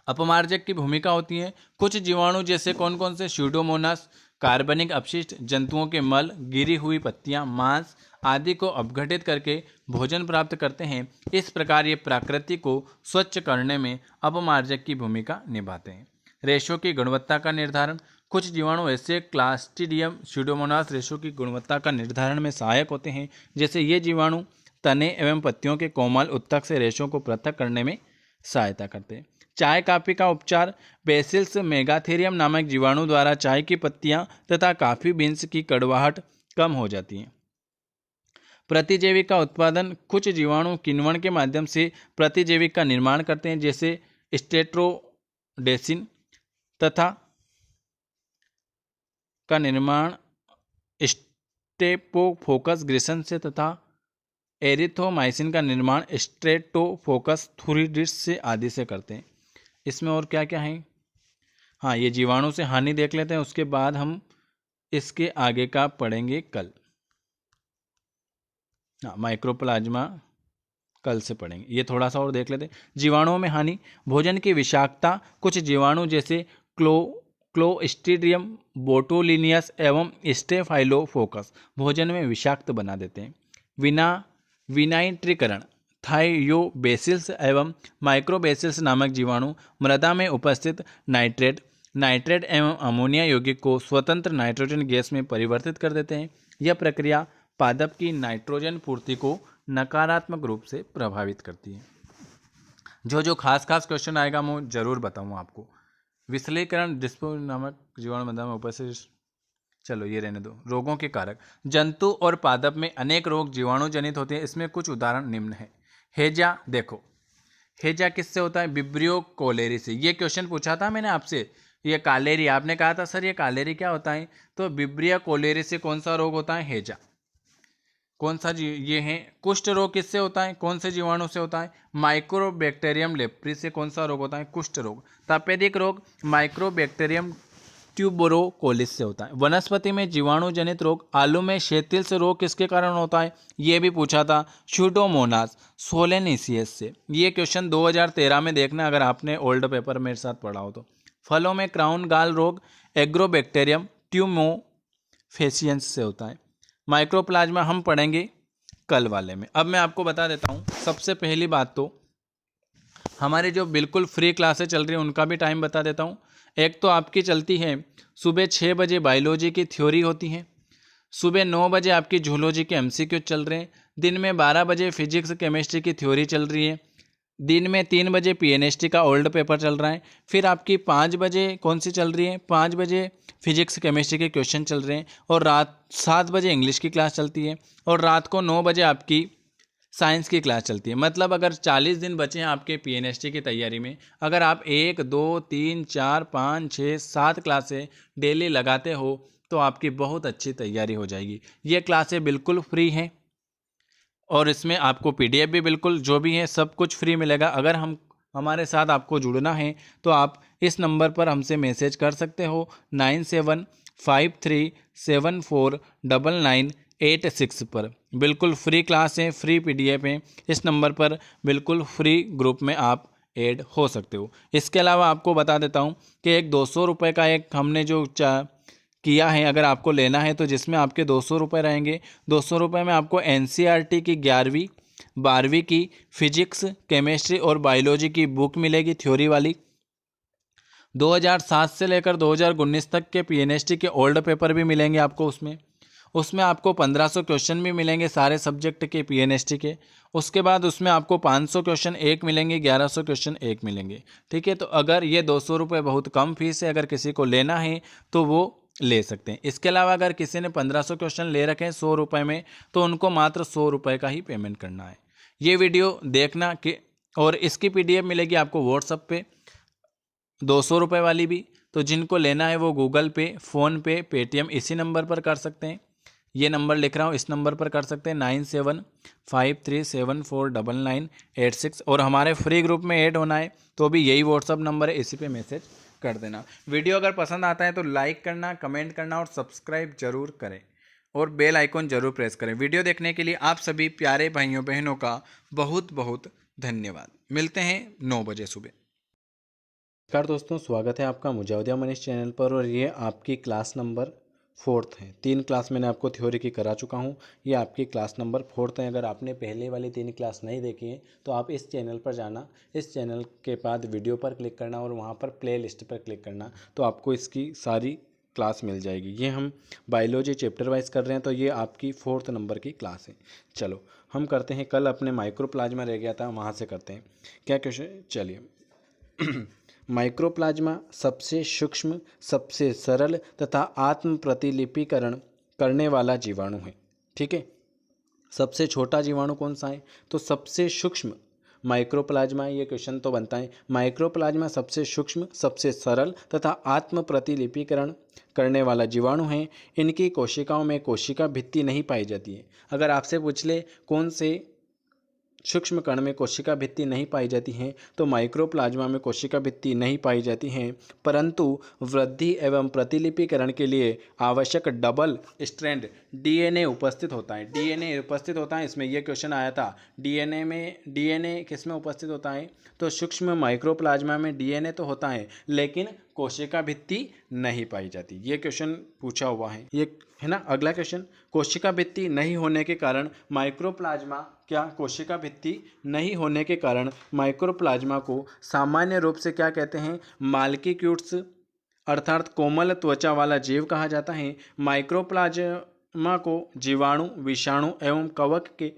Speaker 1: अपमार्जक की भूमिका होती है। कुछ जीवाणु जैसे कौन कौन से? स्यूडोमोनास कार्बनिक अपशिष्ट, जंतुओं के मल, गिरी हुई पत्तियां, मांस आदि को अपघटित करके भोजन प्राप्त करते हैं। इस प्रकार ये प्रकृति को स्वच्छ करने में अपमार्जक की भूमिका निभाते हैं। रेशों की गुणवत्ता का निर्धारण, कुछ जीवाणु ऐसे क्लास्ट्रीडियम, स्यूडोमोनास रेशों की गुणवत्ता का निर्धारण में सहायक होते हैं। जैसे ये जीवाणु तने एवं पत्तियों के कोमल उत्तक से रेशों को पृथक करने में सहायता करते हैं। चाय काफी का उपचार, बेसिलस मेगाथेरियम नामक जीवाणु द्वारा चाय की पत्तियां तथा कॉफी बीन्स की कड़वाहट कम हो जाती है। प्रतिजैविक का उत्पादन, कुछ जीवाणु किण्वन के माध्यम से प्रतिजैविक का निर्माण करते हैं, जैसे स्टेट्रोडेसिन तथा का निर्माण स्टेपोफोकस ग्रिसन से तथा एरिथ्रोमाइसिन का निर्माण स्ट्रेटोफोकस थुरिडिस से आदि से करते हैं। इसमें और क्या क्या है? हाँ, ये जीवाणु से हानि देख लेते हैं, उसके बाद हम इसके आगे का पढ़ेंगे कल। हाँ, माइक्रोप्लाज्मा कल से पढ़ेंगे। ये थोड़ा सा और देख लेते हैं। जीवाणुओं में हानि, भोजन की विषाक्तता, कुछ जीवाणु जैसे क्लोस्ट्रीडियम बोटुलिनियस एवं स्टेफाइलोफोकस भोजन में विषाक्त बना देते हैं। विनाइट्रीकरण, थायोबेसिल्स एवं माइक्रोबेसिल्स नामक जीवाणु मृदा में उपस्थित नाइट्रेट एवं अमोनिया यौगिक को स्वतंत्र नाइट्रोजन गैस में परिवर्तित कर देते हैं। यह प्रक्रिया पादप की नाइट्रोजन पूर्ति को नकारात्मक रूप से प्रभावित करती है। जो खास क्वेश्चन आएगा मैं जरूर बताऊंगा आपको। विश्लेषण डिस्पो नामक जीवाणु मृदा में उपस्थित, चलो ये रहने दो। रोगों के कारक, जंतु और पादप में अनेक रोग जीवाणु जनित होते हैं। इसमें कुछ उदाहरण निम्न है। हैजा, देखो हैजा किससे होता है? विब्रियो कोलेरी से। ये क्वेश्चन पूछा था मैंने आपसे, ये कालेरी, आपने कहा था सर ये कालेरी क्या होता है? तो विब्रियो कोलेरी से कौन सा रोग होता है? हैजा। कौन सा ये है? कुष्ठ रोग किससे होता है? कौन से जीवाणु से होता है? माइक्रोबैक्टीरियम लेप्री से कौन सा रोग होता है? कुष्ठ रोग। तपेदिक रोग माइक्रोबैक्टीरियम ट्यूबरोकोलिस से होता है। वनस्पति में जीवाणु जनित रोग, आलू में शेतिल्स रोग किसके कारण होता है? ये भी पूछा था, स्यूडोमोनास सोलेनेसियस से। ये क्वेश्चन 2013 में देखना अगर आपने ओल्ड पेपर मेरे साथ पढ़ा हो तो। फलों में क्राउन गाल रोग एग्रोबैक्टीरियम ट्यूमोफेसियंस से होता है। माइक्रोप्लाज्मा हम पढ़ेंगे कल वाले में। अब मैं आपको बता देता हूँ, सबसे पहली बात तो हमारे जो बिल्कुल फ्री क्लासेस चल रही हैं उनका भी टाइम बता देता हूँ। एक तो आपकी चलती है सुबह 6 बजे बायोलॉजी की थ्योरी होती है, सुबह 9 बजे आपकी जूलॉजी के एमसीक्यू चल रहे हैं, दिन में 12 बजे फिजिक्स केमिस्ट्री की थ्योरी चल रही है, दिन में 3 बजे पीएनएसटी का ओल्ड पेपर चल रहा है, फिर आपकी 5 बजे कौन सी चल रही है? 5 बजे फिजिक्स केमिस्ट्री के क्वेश्चन चल रहे हैं, और रात 7 बजे इंग्लिश की क्लास चलती है, और रात को 9 बजे आपकी साइंस की क्लास चलती है। मतलब अगर 40 दिन बचे हैं आपके पीएनएसटी की तैयारी में, अगर आप 1 2 3 4 5 6 7 क्लासें डेली लगाते हो तो आपकी बहुत अच्छी तैयारी हो जाएगी। ये क्लासें बिल्कुल फ्री हैं और इसमें आपको पीडीएफ भी बिल्कुल जो भी है सब कुछ फ्री मिलेगा। अगर हमारे साथ आपको जुड़ना है तो आप इस नंबर पर हमसे मैसेज कर सकते हो 9753749986 पर। बिल्कुल फ्री क्लास है, फ्री पीडीएफ है। इस नंबर पर बिल्कुल फ्री ग्रुप में आप ऐड हो सकते हो। इसके अलावा आपको बता देता हूँ कि एक 200 रुपये का एक हमने जो किया है, अगर आपको लेना है तो जिसमें आपके 200 रुपये रहेंगे। 200 रुपये में आपको एनसीईआरटी की 11वीं 12वीं की फिजिक्स केमिस्ट्री और बायोलॉजी की बुक मिलेगी थ्योरी वाली। 2007 से लेकर 2019 तक के पीएनएसटी के ओल्ड पेपर भी मिलेंगे आपको। उसमें आपको 1500 क्वेश्चन भी मिलेंगे सारे सब्जेक्ट के पीएनएसटी के। उसके बाद उसमें आपको 500 क्वेश्चन एक मिलेंगे, 1100 क्वेश्चन एक मिलेंगे। ठीक है, तो अगर ये 200 रुपये बहुत कम फीस है, अगर किसी को लेना है तो वो ले सकते हैं। इसके अलावा अगर किसी ने 1500 क्वेश्चन ले रखे हैं 100 रुपये में, तो उनको मात्र 100 रुपये का ही पेमेंट करना है। ये वीडियो देखना कि, और इसकी पीडीएफ मिलेगी आपको व्हाट्सएप पे 200 रुपये वाली भी। तो जिनको लेना है वो गूगल पे, फ़ोनपे, पेटीएम इसी नंबर पर कर सकते हैं। ये नंबर लिख रहा हूँ, इस नंबर पर कर सकते हैं 9753749986। और हमारे फ्री ग्रुप में ऐड होना है तो भी यही व्हाट्सअप नंबर है, इसी पे मैसेज कर देना। वीडियो अगर पसंद आता है तो लाइक करना, कमेंट करना और सब्सक्राइब जरूर करें और बेल आइकॉन जरूर प्रेस करें। वीडियो देखने के लिए आप सभी प्यारे भाइयों बहनों का बहुत बहुत धन्यवाद। मिलते हैं 9 बजे सुबह। नमस्कार दोस्तों, स्वागत है आपका मुजाहिद मनीष चैनल पर। और ये आपकी क्लास नंबर 4th है। 3 क्लास मैंने आपको थ्योरी की करा चुका हूँ, ये आपकी क्लास नंबर 4th है। अगर आपने पहले वाली 3 क्लास नहीं देखी है तो आप इस चैनल पर जाना, इस चैनल के बाद वीडियो पर क्लिक करना और वहाँ पर प्ले लिस्ट पर क्लिक करना, तो आपको इसकी सारी क्लास मिल जाएगी। ये हम बायोलॉजी चैप्टर वाइज कर रहे हैं, तो ये आपकी 4th नंबर की क्लास है। चलो हम करते हैं, कल अपने माइक्रोप्लाज्मा रह गया था, वहाँ से करते हैं क्या क्वेश्चन। चलिए माइक्रोप्लाज्मा सबसे सूक्ष्म, सबसे सरल तथा आत्म प्रतिलिपिकरण करने वाला जीवाणु है। ठीक है, सबसे छोटा जीवाणु कौन सा है? तो सबसे सूक्ष्म माइक्रोप्लाज्मा। ये क्वेश्चन तो बनता है। माइक्रोप्लाज्मा सबसे सूक्ष्म, सबसे सरल तथा आत्म प्रतिलिपिकरण करने वाला जीवाणु है। इनकी कोशिकाओं में कोशिका भित्ति नहीं पाई जाती है। अगर आपसे पूछ ले कौन से सूक्ष्म कण में कोशिका भित्ति नहीं पाई जाती है तो माइक्रोप्लाज्मा में कोशिका भित्ति नहीं पाई जाती है, परंतु वृद्धि एवं प्रतिलिपिकरण के लिए आवश्यक डबल स्ट्रैंड डीएनए उपस्थित होता है। डीएनए उपस्थित होता है, इसमें यह क्वेश्चन आया था। डीएनए किस में उपस्थित होता है? तो सूक्ष्म माइक्रोप्लाज्मा में डीएनए तो होता है लेकिन कोशिका भित्ति नहीं पाई जाती। ये क्वेश्चन पूछा हुआ है, ये है ना। अगला क्वेश्चन, कोशिका भित्ति नहीं होने के कारण माइक्रोप्लाज्मा कोशिका भित्ति नहीं होने के कारण माइक्रोप्लाज्मा को सामान्य रूप से क्या कहते हैं? माल्कीक्यूट्स अर्थात कोमल त्वचा वाला जीव कहा जाता है। माइक्रोप्लाज्मा को जीवाणु, विषाणु एवं कवक के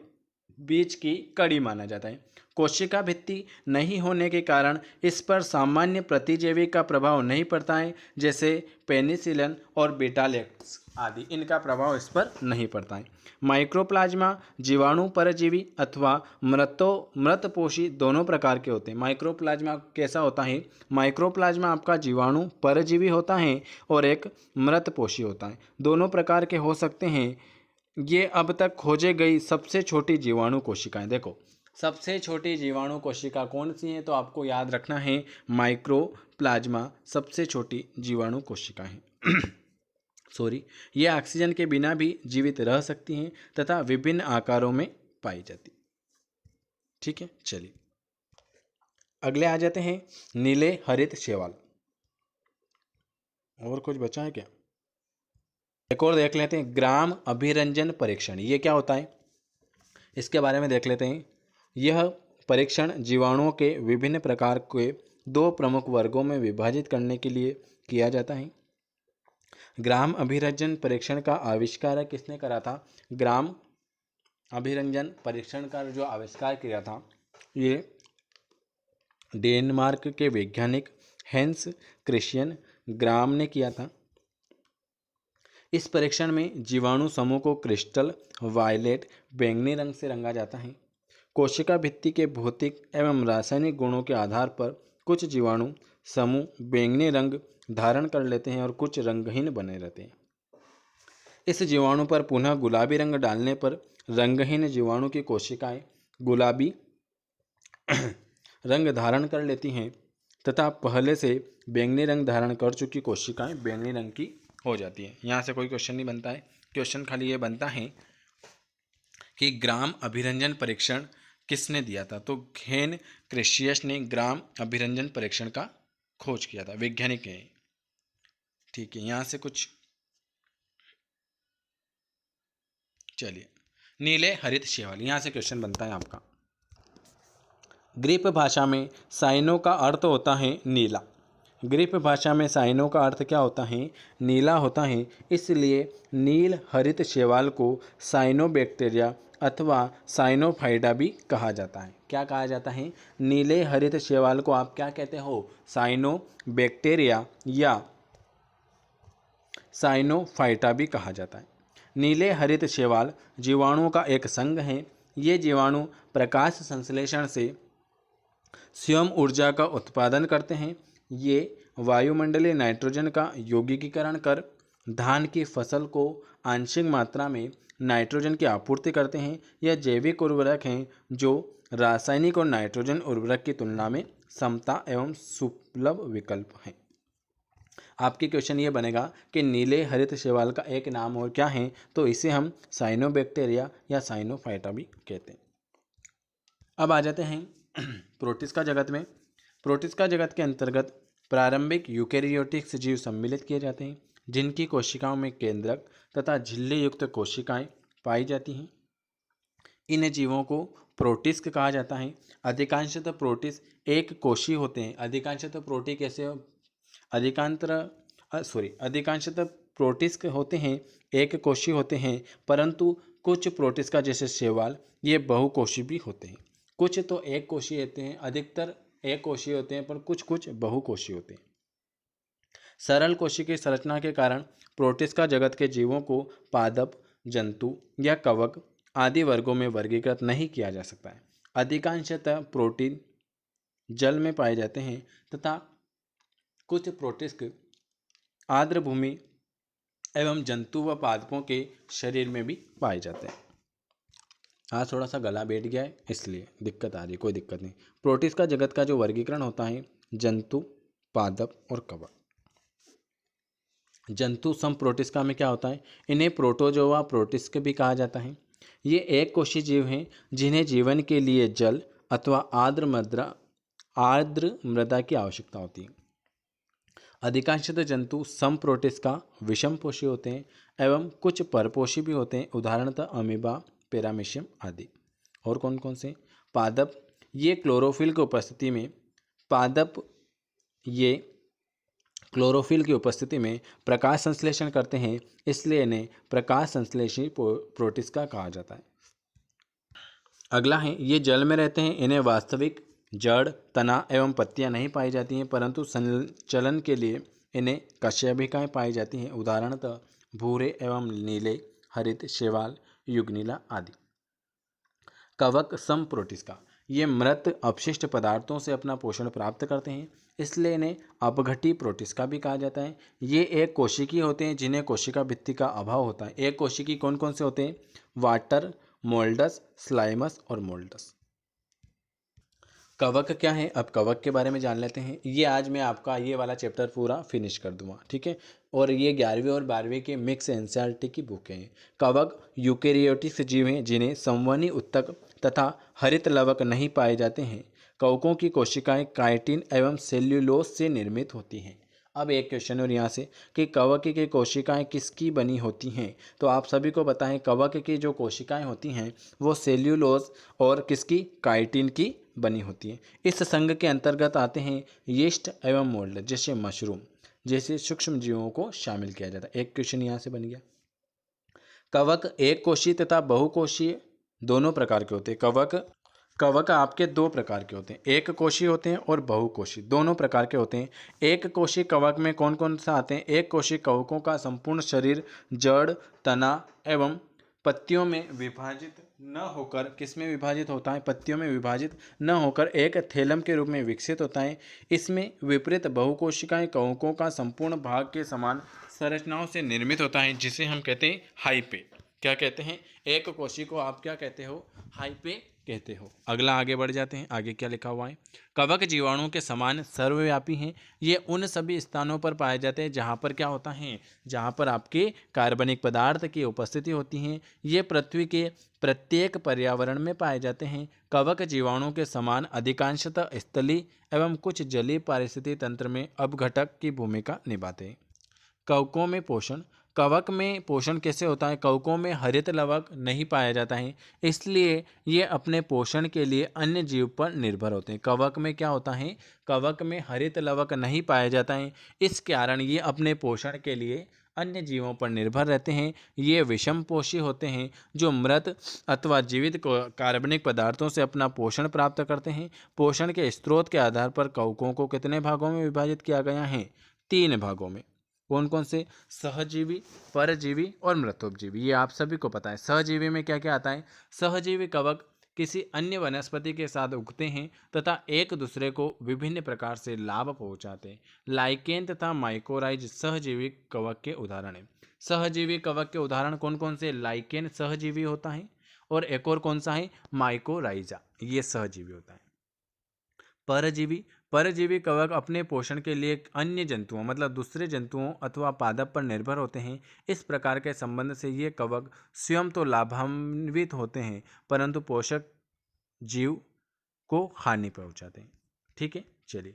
Speaker 1: बीच की कड़ी माना जाता है। कोशिका भित्ति नहीं होने के कारण इस पर सामान्य प्रतिजैवी का प्रभाव नहीं पड़ता है, जैसे पेनिसिलिन और बीटालैक्स आदि, इनका प्रभाव इस पर नहीं पड़ता है। माइक्रोप्लाज्मा जीवाणु परजीवी अथवा मृतपोषी दोनों प्रकार के होते हैं। माइक्रोप्लाज्मा कैसा होता है? माइक्रोप्लाज्मा आपका जीवाणु परजीवी होता है और एक मृतपोषी होता है, दोनों प्रकार के हो सकते हैं। ये अब तक खोजे गई सबसे छोटी जीवाणु कोशिकाएं। देखो सबसे छोटी जीवाणु कोशिका कौन सी है? तो आपको याद रखना है माइक्रोप्लाज्मा सबसे छोटी जीवाणु कोशिका है। सॉरी, ये ऑक्सीजन के बिना भी जीवित रह सकती हैं तथा विभिन्न आकारों में पाई जाती। ठीक है, चलिए अगले आ जाते हैं नीले हरित शैवाल। और कुछ बचा है क्या? एक और देख लेते हैं, ग्राम अभिरंजन परीक्षण। ये क्या होता है इसके बारे में देख लेते हैं। यह परीक्षण जीवाणुओं के विभिन्न प्रकार के दो प्रमुख वर्गों में विभाजित करने के लिए किया जाता है। ग्राम अभिरंजन परीक्षण का आविष्कार किसने करा था? ग्राम अभिरंजन परीक्षण का जो आविष्कार किया था ये डेनमार्क के वैज्ञानिक हेंस क्रिश्चियन ग्राम ने किया था। इस परीक्षण में जीवाणु समूह को क्रिस्टल वायलेट बैंगनी रंग से रंगा जाता है। कोशिका भित्ति के भौतिक एवं रासायनिक गुणों के आधार पर कुछ जीवाणु समूह बैंगनी रंग धारण कर लेते हैं और कुछ रंगहीन बने रहते हैं। इस जीवाणु पर पुनः गुलाबी रंग डालने पर रंगहीन जीवाणु की कोशिकाएं गुलाबी रंग धारण कर लेती हैं तथा पहले से बैंगनी रंग धारण कर चुकी कोशिकाएं बैंगनी रंग की हो जाती हैं। यहाँ से कोई क्वेश्चन नहीं बनता है, क्वेश्चन खाली ये बनता है कि ग्राम अभिरंजन परीक्षण किसने दिया था? तो हेन क्रिश्चियस ने ग्राम अभिरंजन परीक्षण का खोज किया था, वैज्ञानिक है। ठीक है, यहाँ से कुछ चलिए, नीले हरित शैवाल, यहाँ से क्वेश्चन बनता है आपका। ग्रीक भाषा में साइनो का अर्थ होता है नीला। ग्रीक भाषा में साइनो का अर्थ क्या होता है? नीला होता है। इसलिए नील हरित शैवाल को साइनोबैक्टीरिया अथवा साइनोफाइडा भी कहा जाता है। क्या कहा जाता है? नीले हरित शैवाल को आप क्या कहते हो? साइनोबैक्टीरिया या साइनोफाइटा भी कहा जाता है। नीले हरित शैवाल जीवाणुओं का एक संघ है। ये जीवाणु प्रकाश संश्लेषण से स्वयं ऊर्जा का उत्पादन करते हैं। ये वायुमंडलीय नाइट्रोजन का यौगिकीकरण कर धान की फसल को आंशिक मात्रा में नाइट्रोजन की आपूर्ति करते हैं। यह जैविक उर्वरक हैं जो रासायनिक और नाइट्रोजन उर्वरक की तुलना में समता एवं सुलभ विकल्प हैं। आपके क्वेश्चन ये बनेगा कि नीले हरित शैवाल का एक नाम और क्या है? तो इसे हम साइनोबैक्टीरिया या साइनोफाइटा भी कहते हैं। अब आ जाते हैं प्रोटिस्टा जगत में। प्रोटिस्टा जगत के अंतर्गत प्रारंभिक यूकेरियोटिक जीव सम्मिलित किए जाते हैं जिनकी कोशिकाओं में केंद्रक तथा झिल्ली युक्त कोशिकाएं पाई जाती हैं। इन जीवों को प्रोटिस्ट कहा जाता है। अधिकांशतः प्रोटिस्ट एक कोशी होते हैं। अधिकांशतः प्रोटी कैसे अधिकांशतः प्रोटिस्ट होते हैं, एक कोशी होते हैं, परंतु कुछ प्रोटिस्ट का जैसे शैवाल ये बहुकोशी भी होते हैं। कुछ तो एक कोशी होते हैं, अधिकतर एक कोशी होते हैं, पर कुछ कुछ बहुकोशी होते हैं। सरल कोशी की संरचना के कारण प्रोटिस्ट का जगत के जीवों को पादप, जंतु या कवक आदि वर्गों में वर्गीकृत नहीं किया जा सकता है। अधिकांशतः प्रोटीन जल में पाए जाते हैं तथा कुछ प्रोटिस्ट आर्द्र भूमि एवं जंतु व पादपों के शरीर में भी पाए जाते हैं। आज थोड़ा सा गला बैठ गया है इसलिए दिक्कत आ रही है, कोई दिक्कत नहीं। प्रोटिस्ट का जगत का जो वर्गीकरण होता है, जंतु, पादप और कवक। जंतु सम प्रोटिस्का में क्या होता है, इन्हें प्रोटोजोआ प्रोटिस्ट भी कहा जाता है। ये एक कोषीय जीव हैं जिन्हें जीवन के लिए जल अथवा आर्द्र मृदा की आवश्यकता होती है। अधिकांशतः जंतु सम प्रोटिस्का विषम पोषी होते हैं एवं कुछ परपोषी भी होते हैं, उदाहरणतः अमीबा, पैरामीशियम आदि। और कौन कौन से? पादप, ये क्लोरोफिल की उपस्थिति में प्रकाश संश्लेषण करते हैं, इसलिए इन्हें प्रकाश संश्लेषी प्रोटिस्का कहा जाता है। अगला है, ये जल में रहते हैं। इन्हें वास्तविक जड़, तना एवं पत्तियां नहीं पाई जाती हैं, परंतु संचलन के लिए इन्हें कशेरुकियां पाई जाती हैं, उदाहरणतः भूरे एवं नीले, हरित, शैवाल, युगनीला आदि। कवक सम प्रोटिस्का, ये मृत अपशिष्ट पदार्थों से अपना पोषण प्राप्त करते हैं, इसलिए इन्हें अपघटी प्रोटिस्का भी कहा जाता है। ये एक कोशिकी होते हैं जिन्हें कोशिका भित्ति का अभाव होता है। एक कोशिकी कौन कौन से होते हैं? वाटर, मोल्डस, स्लाइमस और मोल्डस। कवक क्या है? अब कवक के बारे में जान लेते हैं। ये आज मैं आपका ये वाला चैप्टर पूरा फिनिश कर दूंगा, ठीक है। और ये 11वीं और 12वीं के मिक्स एनसीईआरटी की बुक हैं। कवक यूकेरियोटिक जीव हैं जिन्हें संवहनी उत्तक तथा हरित लवक नहीं पाए जाते हैं। कवकों की कोशिकाएं काइटिन एवं सेल्यूलोज से निर्मित होती हैं। अब एक क्वेश्चन और यहाँ से कि कवक की कोशिकाएं किसकी बनी होती हैं? तो आप सभी को बताएं, कवक की जो कोशिकाएं होती हैं वो सेल्यूलोज और किसकी? काइटिन की बनी होती हैं। इस संघ के अंतर्गत आते हैं यीस्ट एवं मोल्ड, जैसे मशरूम जैसे सूक्ष्म जीवों को शामिल किया जाता है। एक क्वेश्चन यहाँ से बन गया। कवक एक कोशीय तथा बहुकोशीय दोनों प्रकार के होते हैं। कवक आपके दो प्रकार के होते हैं, एक कोशीय होते हैं और बहुकोशीय, दोनों प्रकार के होते हैं। एक कोशीय कवक में कौन कौन सा आते हैं? एक कोशीय कवकों का संपूर्ण शरीर जड़, तना एवं पत्तियों में विभाजित न होकर किसमें विभाजित होता है? पत्तियों में विभाजित न होकर एक थैलम के रूप में विकसित होता है। इसमें विपरीत बहुकोशिकाएं कवकों का संपूर्ण भाग के समान संरचनाओं से निर्मित होता है, जिसे हम कहते हैं हाइपे। क्या कहते हैं? एक कोशी को आप क्या कहते हो? हाइपे कहते हो। अगला आगे बढ़ जाते हैं। आगे क्या लिखा हुआ है? कवक जीवाणुओं के समान सर्वव्यापी हैं। ये उन सभी स्थानों पर पाए जाते हैं जहाँ पर क्या होता है? जहाँ पर आपके कार्बनिक पदार्थ की उपस्थिति होती है। ये पृथ्वी के प्रत्येक पर्यावरण में पाए जाते हैं। कवक जीवाणुओं के समान अधिकांशतः स्थलीय एवं कुछ जलीय पारिस्थितिकी तंत्र में अपघटक की भूमिका निभाते हैं। कवकों में पोषण। कवक में पोषण कैसे होता है? कवकों में हरित लवक नहीं पाया जाता है, इसलिए ये अपने पोषण के लिए अन्य जीव पर निर्भर होते हैं। कवक में क्या होता है? कवक में हरित लवक नहीं पाया जाता है, इस कारण ये अपने पोषण के लिए अन्य जीवों पर निर्भर रहते हैं। ये विषम पोषी होते हैं जो मृत अथवा जीवित कार्बनिक पदार्थों से अपना पोषण प्राप्त करते हैं। पोषण के स्रोत के आधार पर कवकों को कितने भागों में विभाजित किया गया है? 3 भागों में। कौन कौन से? सहजीवी, परजीवी और मृतोपजीवी। ये आप सभी को पता है। सहजीवी में क्या क्या आता है? सहजीवी कवक किसी अन्य वनस्पति के साथ उगते हैं तथा एक दूसरे को विभिन्न प्रकार से लाभ पहुंचाते हैं। लाइकेन तथा माइकोराइज सहजीवी कवक के उदाहरण हैं। सहजीवी कवक के उदाहरण कौन कौन से? लाइकेन सहजीवी होता है और एक और कौन सा है? माइकोराइजा, ये सहजीवी होता है। परजीवी, परजीवी कवक अपने पोषण के लिए अन्य जंतुओं मतलब दूसरे जंतुओं अथवा पादप पर निर्भर होते हैं। इस प्रकार के संबंध से ये कवक स्वयं तो लाभान्वित होते हैं परंतु पोषक जीव को हानि पहुंचाते हैं। ठीक है, चलिए।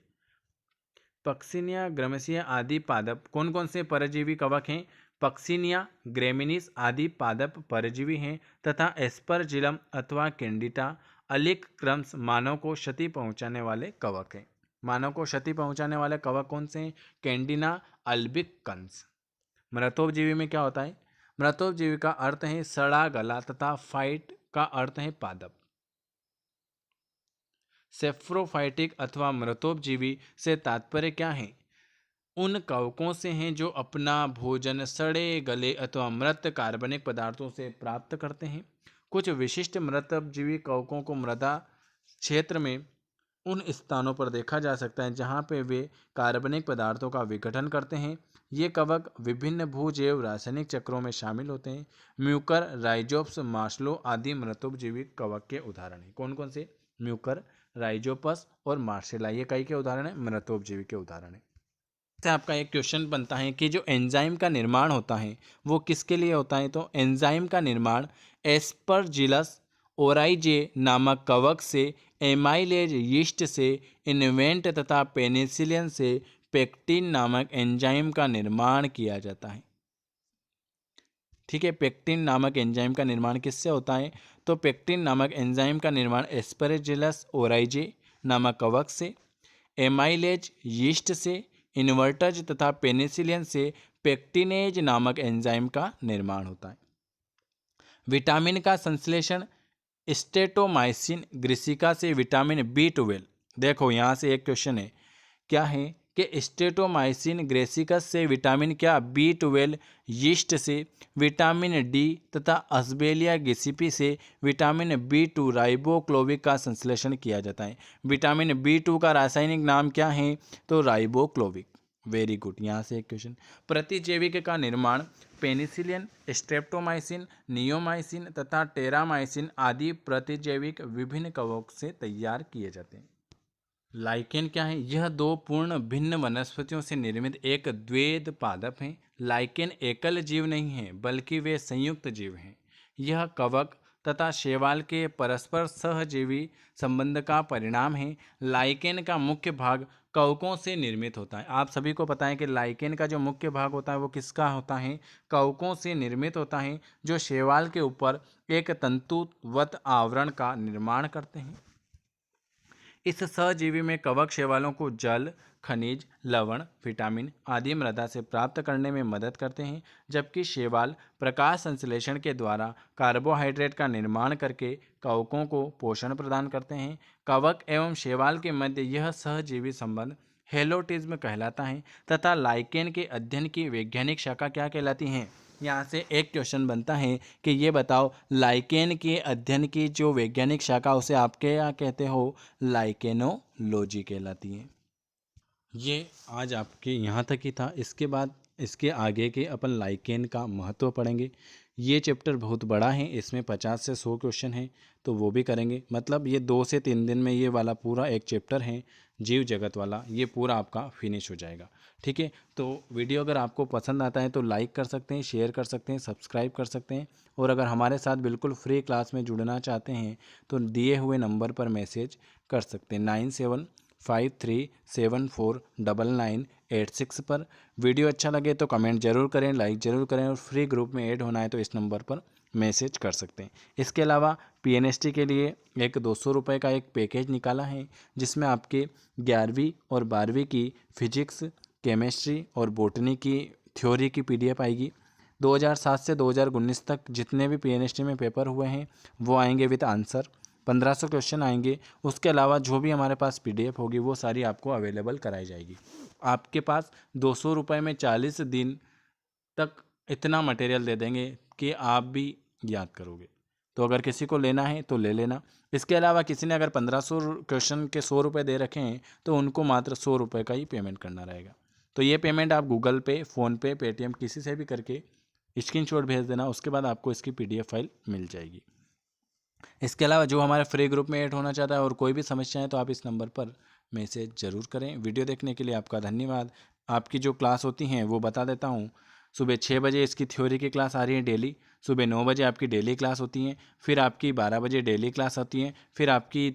Speaker 1: पक्सिनिया, ग्रामेसिया आदि पादप कौन कौन से परजीवी कवक हैं? पक्सिनिया, ग्रेमिनीस आदि पादप परजीवी हैं तथा एस्परजिलम अथवा कैंडिटा अलिक क्रम्स मानव को क्षति पहुंचाने वाले कवक हैं। मानव को क्षति पहुंचाने वाले कवक कौन से हैं? कैंडिना अल्बिकन्स। मृतोपजीवी में क्या होता है? मृतोपजीवी का अर्थ है सड़ा गला तथा फाइट का अर्थ है पादप। सेफ्रोफाइटिक अथवा मृतोपजीवी से तात्पर्य क्या है? उन कवकों से हैं जो अपना भोजन सड़े गले अथवा मृत कार्बनिक पदार्थों से प्राप्त करते हैं। कुछ विशिष्ट मृतोपजीवी कवकों को मृदा क्षेत्र में उन स्थानों पर देखा जा सकता है जहाँ पे वे कार्बनिक पदार्थों का विघटन करते हैं। ये कवक विभिन्न भूजैव रासायनिक चक्रों में शामिल होते हैं। म्यूकर, राइजोप्स, मास्लो आदि मृतोपजीवी कवक के उदाहरण हैं। कौन कौन से? म्यूकर, राइजोपस और मार्सेला, ये कई के उदाहरण हैं? मृतोपजीवी के उदाहरण हैं। से आपका एक क्वेश्चन बनता है कि जो एंजाइम का निर्माण होता है वो किसके लिए होता है? तो एंजाइम का निर्माण एस्परजिलस ओराइजे नामक कवक से, एमाइलेज यीस्ट से, इन्वेंट तथा पेनिसिलिन से पेक्टिन नामक एंजाइम का निर्माण किया जाता है। ठीक है, पेक्टिन नामक एंजाइम का निर्माण किससे होता है? तो पेक्टिन नामक एंजाइम का निर्माण एस्परजिलस ओराइजे नामक कवक से, एमाइलेज यीस्ट से, इन्वर्टज तथा पेनिसिलिन से पेक्टिनेज नामक एंजाइम का निर्माण होता है। विटामिन का संश्लेषण स्टेटोमाइसिन ग्रिसिका से विटामिन B12। देखो यहाँ से एक क्वेश्चन है, क्या है कि स्टेटोमाइसिन ग्रेसिकस से विटामिन क्या? B12, यीस्ट से विटामिन D तथा अस्बेलिया गिसिपी से विटामिन B2 राइबोक्लोविक का संश्लेषण किया जाता है। विटामिन B2 का रासायनिक नाम क्या है? तो राइबोक्लोविक। Very good. यहाँ से एक क्वेश्चन, प्रतिजैविक का निर्माण पेनिसिलिन, स्ट्रेप्टोमाइसिन, नियोमाइसिन तथा टेरामाइसिन आदि प्रतिजैविक विभिन्न कवक से तैयार किए जाते हैं। लाइकेन क्या है? यह दो पूर्ण भिन्न वनस्पतियों से निर्मित एक द्वैध पादप है। लाइकेन एकल जीव नहीं है बल्कि वे संयुक्त जीव हैं। यह कवक तथा शैवाल के परस्पर सहजीवी संबंध का परिणाम है। लाइकेन का मुख्य भाग कवकों से निर्मित होता है। आप सभी को पता है कि लाइकेन का जो मुख्य भाग होता है वो किसका होता है? कवकों से निर्मित होता है, जो शैवाल के ऊपर एक तंतुवत आवरण का निर्माण करते हैं। इस सहजीवी में कवक शैवालों को जल, खनिज, लवण, विटामिन आदि मृदा से प्राप्त करने में मदद करते हैं, जबकि शैवाल प्रकाश संश्लेषण के द्वारा कार्बोहाइड्रेट का निर्माण करके कवकों को पोषण प्रदान करते हैं। कवक एवं शैवाल के मध्य यह सहजीवी संबंध हेलोटिज्म कहलाता है तथा लाइकेन के अध्ययन की वैज्ञानिक शाखा क्या कहलाती है? यहाँ से एक क्वेश्चन बनता है कि ये बताओ, लाइकेन के अध्ययन की जो वैज्ञानिक शाखा उसे आप क्या कहते हो? लाइकेनोलॉजी कहलाती है। ये आज आपके यहाँ तक ही था। इसके बाद इसके आगे के अपन लाइकेन का महत्व पढ़ेंगे। ये चैप्टर बहुत बड़ा है, इसमें 50 से 100 क्वेश्चन हैं, तो वो भी करेंगे। मतलब ये 2 से 3 दिन में ये वाला पूरा एक चैप्टर है जीव जगत वाला, ये पूरा आपका फिनिश हो जाएगा। ठीक है, तो वीडियो अगर आपको पसंद आता है तो लाइक कर सकते हैं, शेयर कर सकते हैं, सब्सक्राइब कर सकते हैं। और अगर हमारे साथ बिल्कुल फ्री क्लास में जुड़ना चाहते हैं तो दिए हुए नंबर पर मैसेज कर सकते हैं 9753749986 पर। वीडियो अच्छा लगे तो कमेंट जरूर करें, लाइक ज़रूर करें, और फ्री ग्रुप में ऐड होना है तो इस नंबर पर मैसेज कर सकते हैं। इसके अलावा PNST के लिए एक 200 रुपये का एक पैकेज निकाला है, जिसमें आपके 11वीं और 12वीं की फिजिक्स, केमिस्ट्री और बॉटनी की थ्योरी की PDF आएगी। 2007 से 2019 तक जितने भी PNST में पेपर हुए हैं वो आएंगे विद आंसर। 1500 क्वेश्चन आएंगे। उसके अलावा जो भी हमारे पास PDF होगी वो सारी आपको अवेलेबल कराई जाएगी। आपके पास 200 रुपये में 40 दिन तक इतना मटेरियल दे देंगे कि आप भी याद करोगे। तो अगर किसी को लेना है तो ले लेना। इसके अलावा किसी ने अगर 1500 क्वेश्चन के 100 रुपये दे रखे हैं तो उनको मात्र 100 रुपये का ही पेमेंट करना रहेगा। तो ये पेमेंट आप गूगल पे, फ़ोनपे, पेटीएम किसी से भी करके स्क्रीनशॉट भेज देना। उसके बाद आपको इसकी PDF फाइल मिल जाएगी। इसके अलावा जो हमारे फ्री ग्रुप में ऐड होना चाहता है और कोई भी समस्या है तो आप इस नंबर पर मैसेज ज़रूर करें। वीडियो देखने के लिए आपका धन्यवाद। आपकी जो क्लास होती हैं वो बता देता हूँ। सुबह 6 बजे इसकी थ्योरी की क्लास आ रही है डेली। सुबह 9 बजे आपकी डेली क्लास होती हैं। फिर आपकी 12 बजे डेली क्लास होती हैं। फिर आपकी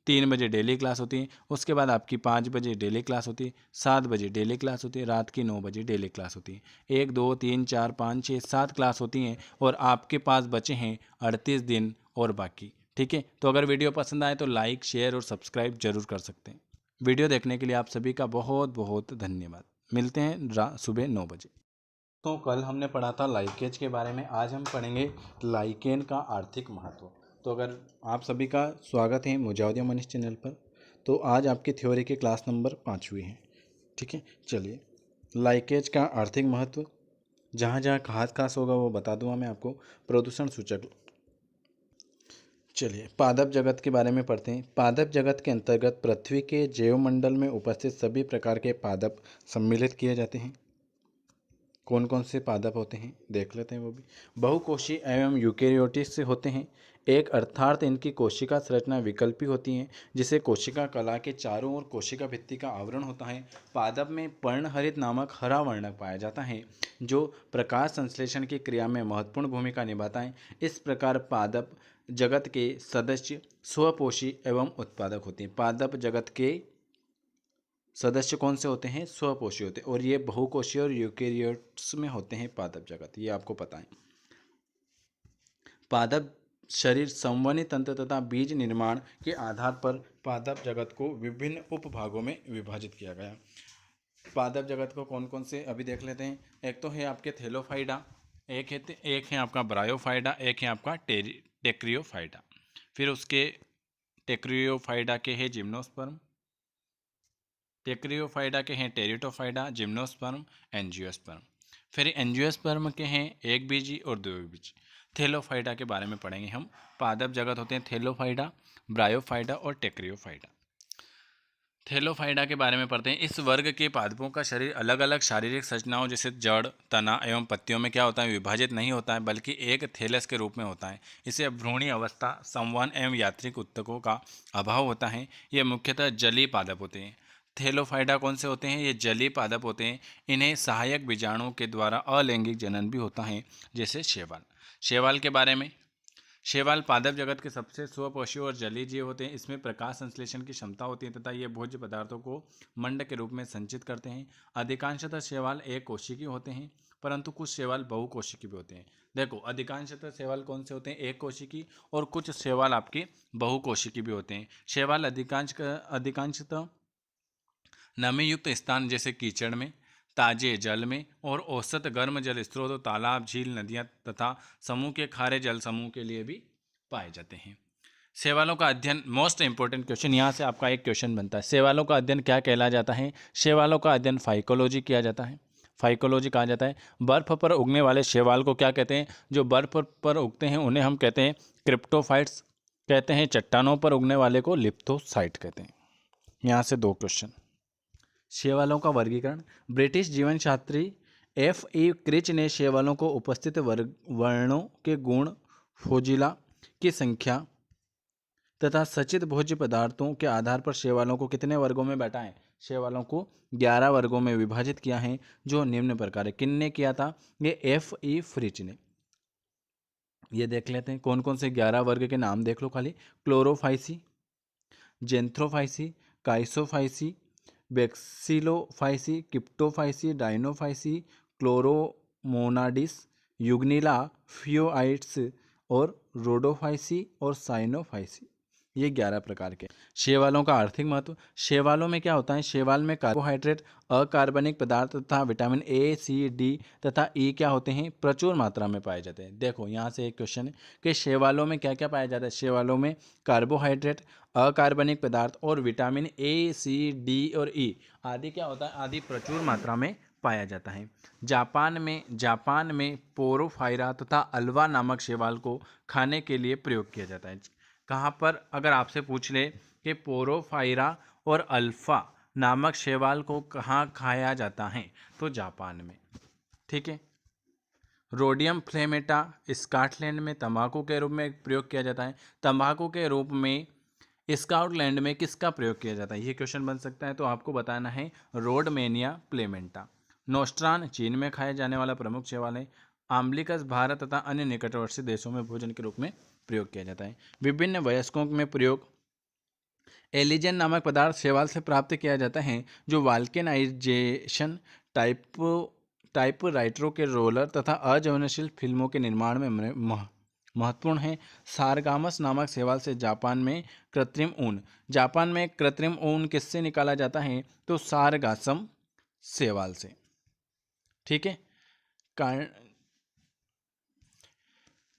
Speaker 1: 3 बजे डेली क्लास होती है। उसके बाद आपकी 5 बजे डेली क्लास होती है। 7 बजे डेली क्लास होती है। रात की 9 बजे डेली क्लास होती है। 1 2 3 4 5 6 7 क्लास होती हैं और आपके पास बचे हैं 38 दिन और बाकी। ठीक है, तो अगर वीडियो पसंद आए तो लाइक, शेयर और सब्सक्राइब जरूर कर सकते हैं। वीडियो देखने के लिए आप सभी का बहुत बहुत धन्यवाद। मिलते हैं सुबह 9 बजे। तो कल हमने पढ़ा था लाइकेज के बारे में, आज हम पढ़ेंगे लाइकेन का आर्थिक महत्व। तो अगर आप सभी का स्वागत है मुजावदिया मनीष चैनल पर। तो आज आपकी थ्योरी की क्लास नंबर 5वीं है। ठीक है, चलिए लाइकेज का आर्थिक महत्व। जहाँ जहाँ खास होगा वो बता दूंगा मैं आपको। प्रदूषण सूचक। चलिए पादप जगत के बारे में पढ़ते हैं। पादप जगत के अंतर्गत पृथ्वी के जैवमंडल में उपस्थित सभी प्रकार के पादप सम्मिलित किए जाते हैं। कौन कौन से पादप होते हैं देख लेते हैं वो भी। बहुकोषीय एवं यूकेरियोटिक से होते हैं। एक अर्थात इनकी कोशिका संरचना विकल्पी होती है, जिसे कोशिका कला के चारों ओर कोशिका भित्ति का आवरण होता है। पादप में पर्णहरित नामक हरा वर्णक पाया जाता है, जो प्रकाश संश्लेषण की क्रिया में महत्वपूर्ण भूमिका निभाता है। इस प्रकार पादप जगत के सदस्य स्वपोषी एवं उत्पादक होते हैं। पादप जगत के सदस्य कौन से होते हैं? स्वपोषी होते हैं, और ये बहुकोषीय और यूकेरियोट्स में होते हैं पादप जगत, ये आपको पता है। पादप शरीर संवहनी तंत्र तथा बीज निर्माण के आधार पर पादप जगत को विभिन्न उपभागों में विभाजित किया गया। पादप जगत को कौन कौन से अभी देख लेते हैं। एक तो है आपके थैलोफाइडा, एक है आपका ब्रायोफाइडा, एक है आपका टेक्रियोफाइडा। फिर उसके टेक्रियोफाइडा के है जिम्नोस्पर्म, टेक्रियोफाइडा के हैं टेरिटोफाइडा, जिम्नोस्पर्म, एंजियोस्पर्म। फिर एंजियोस्पर्म के हैं एक बीजी और दो बीजी। थैलोफाइडा के बारे में पढ़ेंगे हम। पादप जगत होते हैं थैलोफाइडा, ब्रायोफाइडा और टेक्रियोफाइडा। थैलोफाइडा के बारे में पढ़ते हैं। इस वर्ग के पादपों का शरीर अलग अलग शारीरिक संरचनाओं जैसे जड़, तना एवं पत्तियों में क्या होता है? विभाजित नहीं होता है, बल्कि एक थैलस के रूप में होता है। इसे भ्रूणी अवस्था, संवहन एवं यात्रिक ऊतकों का अभाव होता है। ये मुख्यतः जलीय पादप होते हैं। थैलोफाइडा कौन से होते हैं? ये जलीय पादप होते हैं। इन्हें सहायक बीजाणुओं के द्वारा अलैंगिक जनन भी होता है, जैसे शैवाल। शैवाल के बारे में, शैवाल पादप जगत के सबसे स्वपोषी और जलीय जीव होते हैं। इसमें प्रकाश संश्लेषण की क्षमता होती है तथा ये भोज्य पदार्थों को मंड के रूप में संचित करते हैं। अधिकांशतः शैवाल एक कोशिकी होते हैं, परंतु कुछ शैवाल बहुकोशिकी भी होते हैं। देखो, अधिकांशतः शैवाल कौन से होते हैं? एक कोशिकी, और कुछ शैवाल आपके बहुकोशिकी भी होते हैं। शैवाल अधिकांशतः नमी युक्त स्थान जैसे कीचड़ में, ताजे जल में और औसत गर्म जल स्रोत, तालाब, झील, नदियां तथा समूह के खारे जल समूह के लिए भी पाए जाते हैं। शैवालों का अध्ययन, मोस्ट इंपॉर्टेंट क्वेश्चन, यहाँ से आपका एक क्वेश्चन बनता है। शैवालों का अध्ययन क्या कहला जाता है? शैवालों का अध्ययन फाइकोलॉजी किया जाता है, फाइकोलॉजी कहा जाता है। बर्फ पर उगने वाले शैवाल को क्या कहते हैं? जो बर्फ पर उगते हैं उन्हें हम कहते हैं क्रिप्टोफाइट्स कहते हैं। चट्टानों पर उगने वाले को लिप्टोसाइट कहते हैं। यहाँ से दो क्वेश्चन। शैवालों का वर्गीकरण, ब्रिटिश जीवन शास्त्री F.E. क्रिच ने शैवालों को उपस्थित वर्णों के गुण, फोजिला की संख्या तथा सचित भोज्य पदार्थों के आधार पर शैवालों को कितने वर्गों में बांटा है? शैवालों को 11 वर्गों में विभाजित किया है, जो निम्न प्रकार है। किसने किया था? ये F.E. क्रिच ने। ये देख लेते हैं कौन कौन से 11 वर्ग के नाम देख लो खाली। क्लोरोफाइसी, जेंथ्रोफाइसी, काइसोफाइसी, बैक्सिलोफाइसी, क्रिप्टोफाइसी, डाइनोफाइसी, क्लोरोमोनाडिस, युग्निला, फियोआइट्स और रोडोफाइसी और साइनोफाइसी। ये 11 प्रकार के। शैवालों का आर्थिक महत्व, शैवालों में क्या होता है? शैवाल में कार्बोहाइड्रेट, अकार्बनिक पदार्थ तथा विटामिन ए, सी, डी तथा ई क्या होते हैं? प्रचुर मात्रा में पाए जाते हैं। देखो, यहाँ से एक क्वेश्चन है कि शैवालों में क्या क्या पाया जाता है। शैवालों में कार्बोहाइड्रेट, अकार्बनिक पदार्थ और विटामिन ए, सी, डी और ई आदि क्या होता है? आदि प्रचुर मात्रा में पाया जाता है। जापान में पोरोफायरा तथा अल्वा नामक शैवाल को खाने के लिए प्रयोग किया जाता है। कहाँ पर? अगर आपसे पूछ ले कि पोरोफायरा और अल्फा नामक शैवाल को कहाँ खाया जाता है, तो जापान में। ठीक है। रोडियम फ्लेमेटा स्कॉटलैंड में तंबाकू के रूप में प्रयोग किया जाता है। तंबाकू के रूप में स्कॉटलैंड में किसका प्रयोग किया जाता है? ये क्वेश्चन बन सकता है, तो आपको बताना है रोडमेनिया प्लेमेंटा। नोस्ट्रान चीन में खाए जाने वाला प्रमुख शैवाल है। आम्बलिकस भारत तथा अन्य निकटवर्ती देशों में भोजन के रूप में प्रयोग किया जाता है। विभिन्न वयस्कों में प्रयोग, एलिजन नामक पदार्थ शैवाल से प्राप्त किया जाता है, जो वाल्केनाइजेशन, टाइपराइटरों के रोलर तथा अज्वलनशील फिल्मों के निर्माण में महत्वपूर्ण है। सारगामस नामक शैवाल से जापान में कृत्रिम ऊन, जापान में कृत्रिम ऊन किससे निकाला जाता है? तो सारगासम शैवाल से। ठीक है।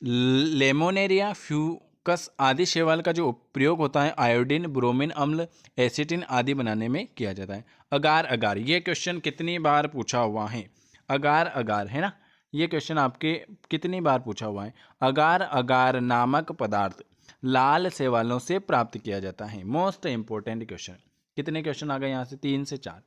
Speaker 1: लेमोनेरिया फ्यूकस आदि शैवाल का जो प्रयोग होता है आयोडीन, ब्रोमीन अम्ल, एसिटिन आदि बनाने में किया जाता है। अगार अगार, ये क्वेश्चन कितनी बार पूछा हुआ है? अगार अगार है ना, ये क्वेश्चन आपके कितनी बार पूछा हुआ है? अगार अगार नामक पदार्थ लाल शैवालों से प्राप्त किया जाता है। Most important question. कितने क्वेश्चन आ गए यहाँ से? 3 से 4।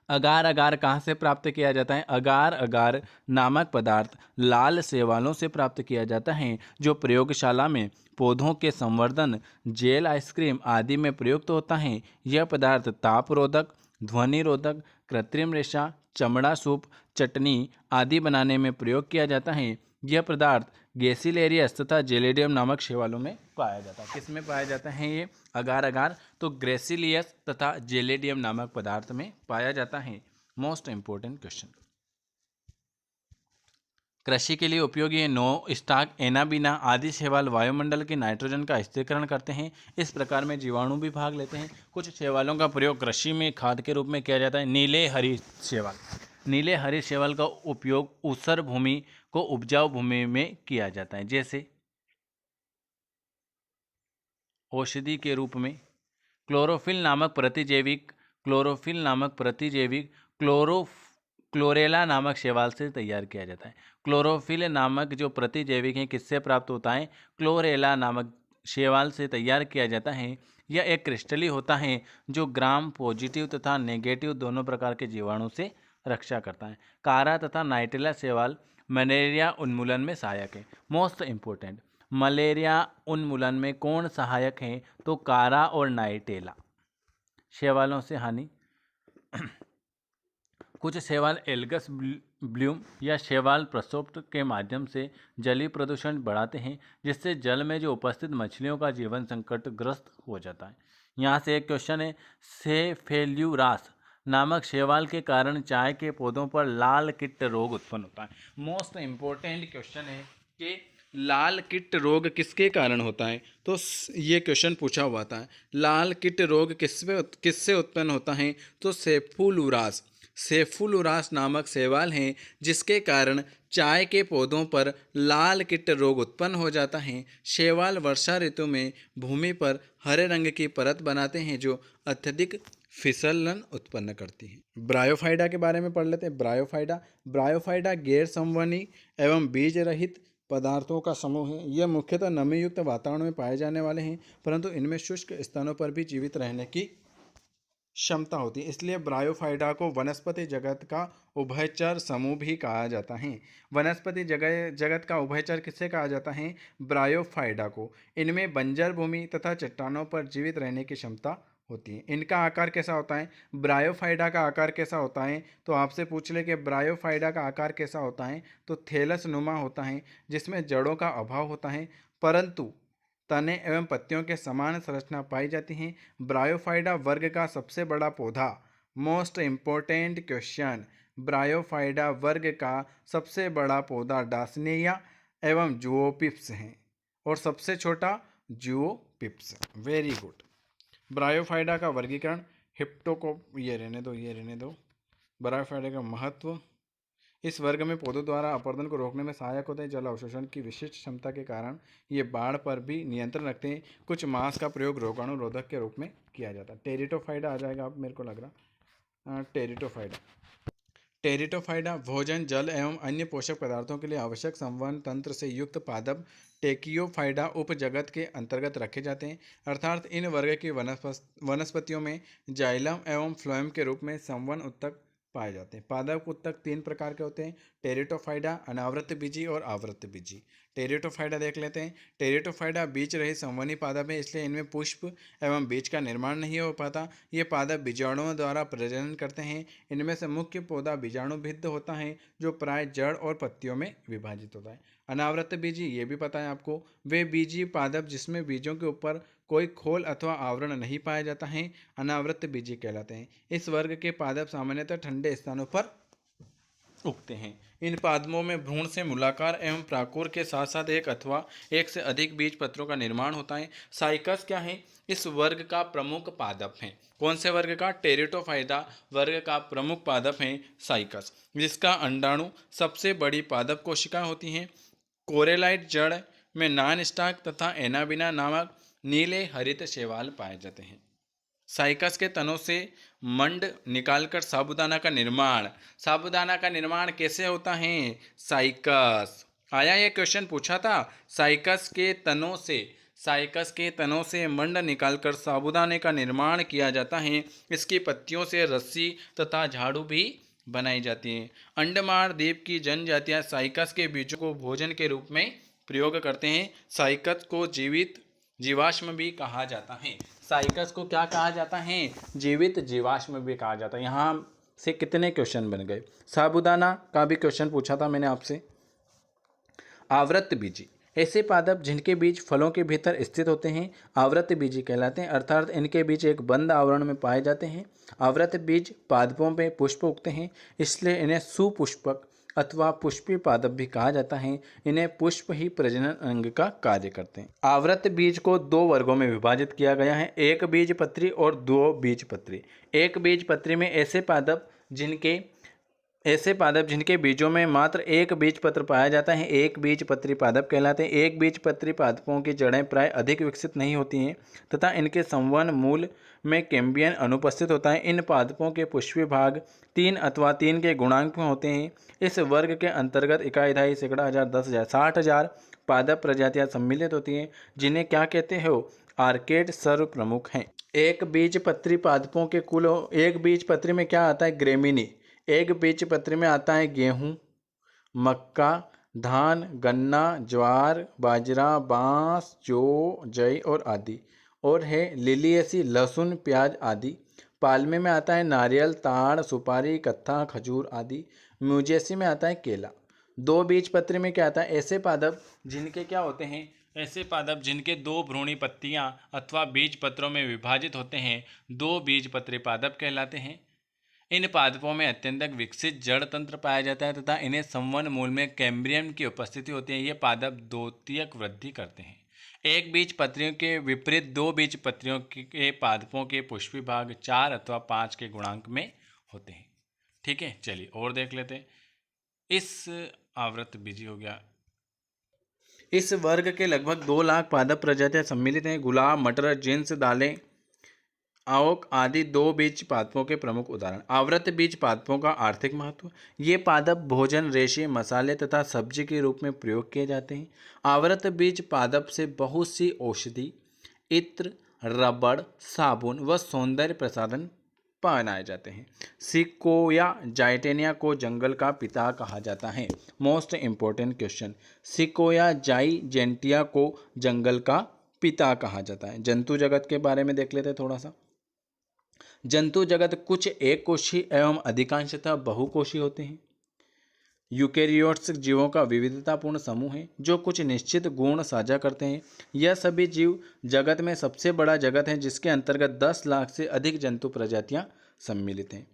Speaker 1: अगार अगार कहाँ से प्राप्त किया जाता है? अगार अगार नामक पदार्थ लाल शैवालों से प्राप्त किया जाता है, जो प्रयोगशाला में पौधों के संवर्धन, जेल, आइसक्रीम आदि में प्रयुक्त होता है। यह पदार्थ ताप रोधक, ध्वनि रोधक, कृत्रिम रेशा, चमड़ा सूप, चटनी आदि बनाने में प्रयोग किया जाता है। यह पदार्थ गेसिलेरियस तथा जेलेडियम नामक शैवालों में पाया जाता है। किस में पाया जाता है ये अगार अगार? तो ग्रेसिलियस तथा जेलेडियम नामक पदार्थ में पाया जाता है। मोस्ट इंपोर्टेंट क्वेश्चन, कृषि के लिए उपयोगी है नो स्टाक, एनाबीना आदि शैवाल वायुमंडल के नाइट्रोजन का स्थिरीकरण करते हैं। इस प्रकार में जीवाणु भी भाग लेते हैं। कुछ शैवालों का प्रयोग कृषि में खाद के रूप में किया जाता है। नीले हरी शैवाल, नीले हरे शैवाल का उपयोग ऊसर भूमि को उपजाऊ भूमि में किया जाता है, जैसे औषधि के रूप में। क्लोरोफिल नामक प्रतिजैविक, क्लोरोफिल नामक प्रतिजैविक क्लोरेला नामक शैवाल से तैयार किया जाता है। क्लोरोफिल नामक जो प्रतिजैविक है किससे प्राप्त होता है? क्लोरेला नामक शैवाल से तैयार किया जाता है। यह एक क्रिस्टली होता है जो ग्राम पॉजिटिव तथा नेगेटिव दोनों प्रकार के जीवाणु से रक्षा करता है। कारा तथा नाइट्रेला शैवाल मलेरिया उन्मूलन में सहायक है। मोस्ट इंपोर्टेंट, मलेरिया उन्मूलन में कौन सहायक है? तो कारा और नाइटेला शैवालों से हानि। कुछ शैवाल एल्गस ब्लूम या शैवाल प्रसोप्ट के माध्यम से जलीय प्रदूषण बढ़ाते हैं, जिससे जल में जो उपस्थित मछलियों का जीवन संकटग्रस्त हो जाता है। यहाँ से एक क्वेश्चन है, सेफेल्यूरास नामक शैवाल के कारण चाय के पौधों पर लाल कीट रोग उत्पन्न होता है। मोस्ट इम्पोर्टेंट क्वेश्चन है कि लाल कीट रोग किसके कारण होता है? तो ये क्वेश्चन पूछा हुआ था। लाल कीट रोग किससे उत्पन्न होता है? तो सेफुलुरास नामक शैवाल हैं, जिसके कारण चाय के पौधों पर लाल कीट रोग उत्पन्न हो जाता है। शैवाल वर्षा ऋतु में भूमि पर हरे रंग की परत बनाते हैं, जो अत्यधिक फिसलन उत्पन्न करती है। ब्रायोफाइटा के बारे में पढ़ लेते हैं। ब्रायोफाइटा गैर संवहनी एवं बीज रहित पदार्थों का समूह है। यह मुख्यतः नमी युक्त वातावरण में पाए जाने वाले हैं, परंतु इनमें शुष्क स्थानों पर भी जीवित रहने की क्षमता होती है। इसलिए ब्रायोफाइटा को वनस्पति जगत का उभयचर समूह भी कहा जाता है। वनस्पति जगत का उभयचर किससे कहा जाता है? ब्रायोफाइटा को। इनमें बंजर भूमि तथा चट्टानों पर जीवित रहने की क्षमता होती है। इनका आकार कैसा होता है? ब्रायोफाइटा का आकार कैसा होता है? तो आपसे पूछ ले कि ब्रायोफाइटा का आकार कैसा होता है, तो थैलस नुमा होता है, जिसमें जड़ों का अभाव होता है, परंतु तने एवं पत्तियों के समान संरचना पाई जाती है। ब्रायोफाइटा वर्ग का सबसे बड़ा पौधा, मोस्ट इम्पोर्टेंट क्वेश्चन, ब्रायोफाइटा वर्ग का सबसे बड़ा पौधा डासनिया एवं जुओपिप्स है, और सबसे छोटा जुओपिप्स। Very good. ब्रायोफाइटा का वर्गीकरण, ये रहने दो। ब्रायोफाइटा का महत्व, इस वर्ग में पौधों द्वारा अपरदन को रोकने में सहायक होते हैं। जल अवशोषण की विशिष्ट क्षमता के कारण ये बाढ़ पर भी नियंत्रण रखते हैं। कुछ मांस का प्रयोग रोगाणु रोधक के रूप में किया जाता है। टेरिटोफाइटा आ जाएगा, आप मेरे को लग रहा। टेरिटोफाइटा भोजन, जल एवं अन्य पोषक पदार्थों के लिए आवश्यक संवहन तंत्र से युक्त पादप टेकियोफाइटा उपजगत के अंतर्गत रखे जाते हैं। अर्थात इन वर्ग की वनस्पतियों में जाइलम एवं फ्लोएम के रूप में संवहन उत्तक पाए जाते हैं। पादप उत्तक 3 प्रकार के होते हैं, टेरिटोफाइटा, अनावृत बीजी और आवृत बीजी। टेरिटोफाइटा देख लेते हैं। टेरिटोफाइटा बीज रहित संवहनी पादप है, इसलिए इनमें पुष्प एवं बीज का निर्माण नहीं हो पाता। ये पादप बीजाणुओं द्वारा प्रजनन करते हैं। इनमें से मुख्य पौधा बीजाणु भिद्ध होता है, जो प्राय जड़ और पत्तियों में विभाजित होता है। अनावृत बीजी, ये भी पता है आपको, वे बीजी पादप जिसमें बीजों के ऊपर कोई खोल अथवा आवरण नहीं पाया जाता है, अनावृत बीजी कहलाते हैं। इस वर्ग के पादप सामान्यतः ठंडे स्थानों पर उगते हैं। इन पादपों में भ्रूण से मूलाकार एवं प्राकोर के साथ साथ एक अथवा एक से अधिक बीज पत्रों का निर्माण होता है। साइकस क्या है? इस वर्ग का प्रमुख पादप है। कौन से वर्ग का? टेरिटोफाइटा वर्ग का प्रमुख पादप है साइकस, जिसका अंडाणु सबसे बड़ी पादप कोशिका होती हैं। कोरेलाइट जड़ में नॉन स्टाक तथा एनाबिना नामक नीले हरित शैवाल पाए जाते हैं। साइकस के तनों से मंड निकालकर साबूदाना का निर्माण कैसे होता है? साइकस आया, ये क्वेश्चन पूछा था। साइकस के तनों से साइकस के तनों से मंड निकालकर साबूदाने का निर्माण किया जाता है। इसकी पत्तियों से रस्सी तथा झाड़ू भी बनाई जाती है। अंडमान द्वीप की जनजातियां साइकस के बीजों को भोजन के रूप में प्रयोग करते हैं। साइकस को जीवित जीवाश्म भी कहा जाता है। साइकस को क्या कहा जाता है? जीवित जीवाश्म भी कहा जाता है। यहाँ से कितने क्वेश्चन बन गए? साबूदाना का भी क्वेश्चन पूछा था मैंने आपसे। आवृत बीजी, ऐसे पादप जिनके बीज फलों के भीतर स्थित होते हैं आवृत बीजी कहलाते हैं, अर्थात इनके बीज एक बंद आवरण में पाए जाते हैं। आवृत बीज पादपों में पुष्प उगते हैं, इसलिए इन्हें सुपुष्पक अथवा पुष्पी पादप भी कहा जाता है। इन्हें पुष्प ही प्रजनन अंग का कार्य करते हैं। आवृत बीज को दो वर्गों में विभाजित किया गया है, एक बीजपत्री और दो बीजपत्री। एक बीजपत्री में ऐसे पादप जिनके बीजों में मात्र एक बीजपत्र पाया जाता है एक बीजपत्री पादप कहलाते हैं। एक बीजपत्री पादपों की जड़ें प्राय अधिक विकसित नहीं होती हैं तथा इनके संवहन मूल में कैम्बियम अनुपस्थित होता है। इन पादपों के पुष्पी भाग 3 अथवा 3 के गुणांक में होते हैं। इस वर्ग के अंतर्गत इकाई, दहाई, सैकड़ा, हजार, 10,000, 60,000 पादप प्रजातियां सम्मिलित होती हैं, जिन्हें क्या कहते हो? आर्केड सर्वप्रमुख हैं। एक बीजपत्री पादपों के कुल, एक बीजपत्री में क्या आता है? ग्रेमिनी। एक बीजपत्री में आता है गेहूं, मक्का, धान, गन्ना, ज्वार, बाजरा, बांस, जौ, जई और आदि। और है लिलियेसी, लहसुन, प्याज आदि। पाल्मे में आता है नारियल, ताड़, सुपारी, कत्था, खजूर आदि। म्यूजेसी में आता है केला। दो बीजपत्री में क्या आता है? ऐसे पादप जिनके क्या होते हैं? ऐसे पादप जिनके दो भ्रूणी पत्तियां अथवा बीजपत्रों में विभाजित होते हैं दो बीजपत्री पादप कहलाते हैं। इन पादपों में अत्यंत विकसित जड़ तंत्र पाया जाता है तथा इन्हें संवहन मूल में कैम्बियम की उपस्थिति होती है। ये पादप द्वितीयक वृद्धि करते हैं। एक बीजपत्रियों के विपरीत दो बीजपत्रियों के पादपों के पुष्पी भाग 4 अथवा 5 के गुणांक में होते हैं। ठीक है, चलिए और देख लेते हैं। इस आवृत बीजी हो गया। इस वर्ग के लगभग 2 लाख पादप प्रजातियां सम्मिलित हैं। गुलाब, मटर, जिंस, दालें, आवक आदि दो बीज पादपों के प्रमुख उदाहरण। आवृत बीज पादपों का आर्थिक महत्व। ये पादप भोजन, रेशे, मसाले तथा सब्जी के रूप में प्रयोग किए जाते हैं। आवृत बीज पादप से बहुत सी औषधि, इत्र, रबड़, साबुन व सौंदर्य प्रसाधन बनाए जाते हैं। सिकोया जाइटेनिया को जंगल का पिता कहा जाता है। मोस्ट इंपॉर्टेंट क्वेश्चन, सिकोया जाइजेंटिया को जंगल का पिता कहा जाता है। जंतु जगत के बारे में देख लेते हैं थोड़ा सा। जंतु जगत कुछ एक कोशी एवं अधिकांशतः बहुकोशी होते हैं। यूकेरियोट्स जीवों का विविधतापूर्ण समूह है जो कुछ निश्चित गुण साझा करते हैं। यह सभी जीव जगत में सबसे बड़ा जगत है जिसके अंतर्गत 10 लाख से अधिक जंतु प्रजातियां सम्मिलित हैं।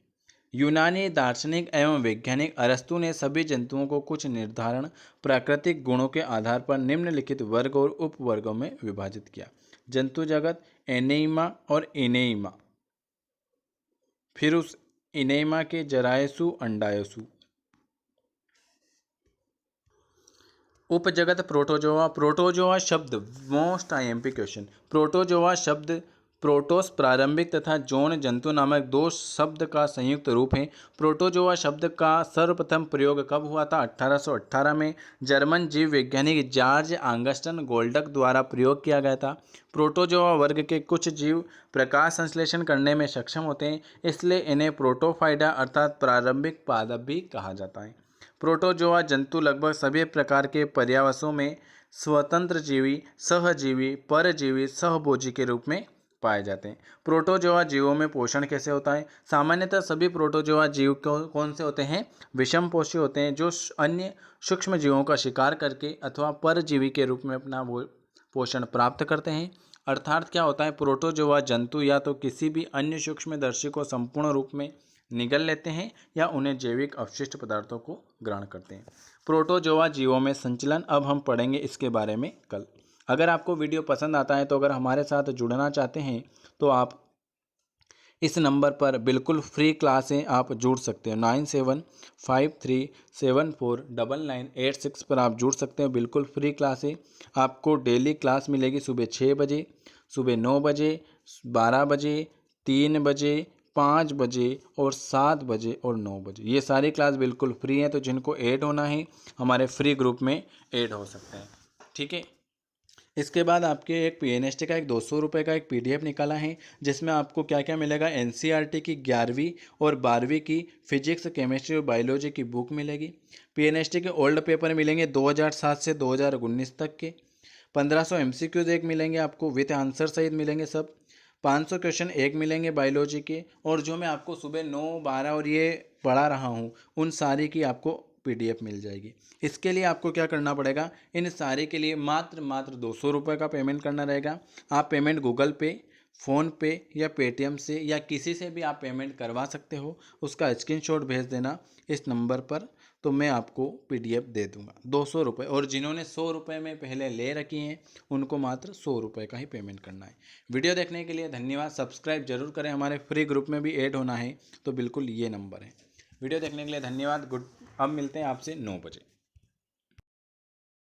Speaker 1: यूनानी दार्शनिक एवं वैज्ञानिक अरस्तु ने सभी जंतुओं को कुछ निर्धारण प्राकृतिक गुणों के आधार पर निम्नलिखित वर्ग और उपवर्गों में विभाजित किया। जंतु जगत, एनेइमा और इनेइमा। फिर उस इनेइमा के जरायसु, अंडायसु। उपजगत प्रोटोजोआ। प्रोटोजोआ शब्द मोस्ट आईएमपी क्वेश्चन। प्रोटोजोआ शब्द प्रोटोस प्रारंभिक तथा जोन जंतु नामक दो शब्द का संयुक्त रूप है। प्रोटोजोआ शब्द का सर्वप्रथम प्रयोग कब हुआ था? 1818 में जर्मन जीव वैज्ञानिक जॉर्ज आगस्टन गोल्डक द्वारा प्रयोग किया गया था। प्रोटोजोआ वर्ग के कुछ जीव प्रकाश संश्लेषण करने में सक्षम होते हैं, इसलिए इन्हें प्रोटोफाइटा अर्थात प्रारंभिक पादप भी कहा जाता है। प्रोटोजोआ जंतु लगभग सभी प्रकार के पर्यावसों में स्वतंत्र जीवी, सहजीवी, परजीवी, सहभोजी के रूप में पाए जाते हैं। प्रोटोजोआ जीवों में पोषण कैसे होता है? सामान्यतः सभी प्रोटोजोआ जीव कौन से होते हैं? विषमपोषी होते हैं, जो अन्य सूक्ष्म जीवों का शिकार करके अथवा परजीवी के रूप में अपना पोषण प्राप्त करते हैं। अर्थात क्या होता है? प्रोटोजोआ जंतु या तो किसी भी अन्य सूक्ष्मदर्शी को संपूर्ण रूप में निगल लेते हैं या उन्हें जैविक अवशिष्ट पदार्थों को ग्रहण करते हैं। प्रोटोजोआ जीवों में संचलन अब हम पढ़ेंगे इसके बारे में कल। अगर आपको वीडियो पसंद आता है तो अगर हमारे साथ जुड़ना चाहते हैं तो आप इस नंबर पर बिल्कुल फ्री क्लासें आप जुड़ सकते हो। 9753749986 पर आप जुड़ सकते हो। बिल्कुल फ्री क्लासें आपको डेली क्लास मिलेगी। सुबह 6 बजे, सुबह 9 बजे, 12 बजे, 3 बजे, 5 बजे और 7 बजे और 9 बजे। ये सारी क्लास बिल्कुल फ्री हैं, तो जिनको ऐड होना है हमारे फ्री ग्रुप में ऐड हो सकते हैं। ठीक है, इसके बाद आपके एक पीएनएसटी का एक 200 रुपये का एक पीडीएफ निकाला है, जिसमें आपको क्या क्या मिलेगा। एनसीईआरटी की 11वीं और 12वीं की फिजिक्स, केमिस्ट्री और बायोलॉजी की बुक मिलेगी। पीएनएसटी के ओल्ड पेपर मिलेंगे 2007 से 2019 तक के। 1500 एमसीक्यूज एक मिलेंगे आपको, विथ आंसर सहित मिलेंगे सब। 500 क्वेश्चन एक मिलेंगे बायोलॉजी के। और जो मैं आपको सुबह 9, 12 और ये पढ़ा रहा हूँ, उन सारी की आपको पीडीएफ मिल जाएगी। इसके लिए आपको क्या करना पड़ेगा, इन सारे के लिए मात्र 200 रुपये का पेमेंट करना रहेगा। आप पेमेंट गूगल पे, फ़ोनपे या पेटीएम से या किसी से भी आप पेमेंट करवा सकते हो। उसका स्क्रीनशॉट भेज देना इस नंबर पर, तो मैं आपको पीडीएफ दे दूंगा 200 रुपये। और जिन्होंने 100 रुपये में पहले ले रखी हैं, उनको मात्र 100 रुपये का ही पेमेंट करना है। वीडियो देखने के लिए धन्यवाद। सब्सक्राइब जरूर करें, हमारे फ्री ग्रुप में भी ऐड होना है तो बिल्कुल ये नंबर है। वीडियो देखने के लिए धन्यवाद। गुड। अब मिलते हैं आपसे 9 बजे।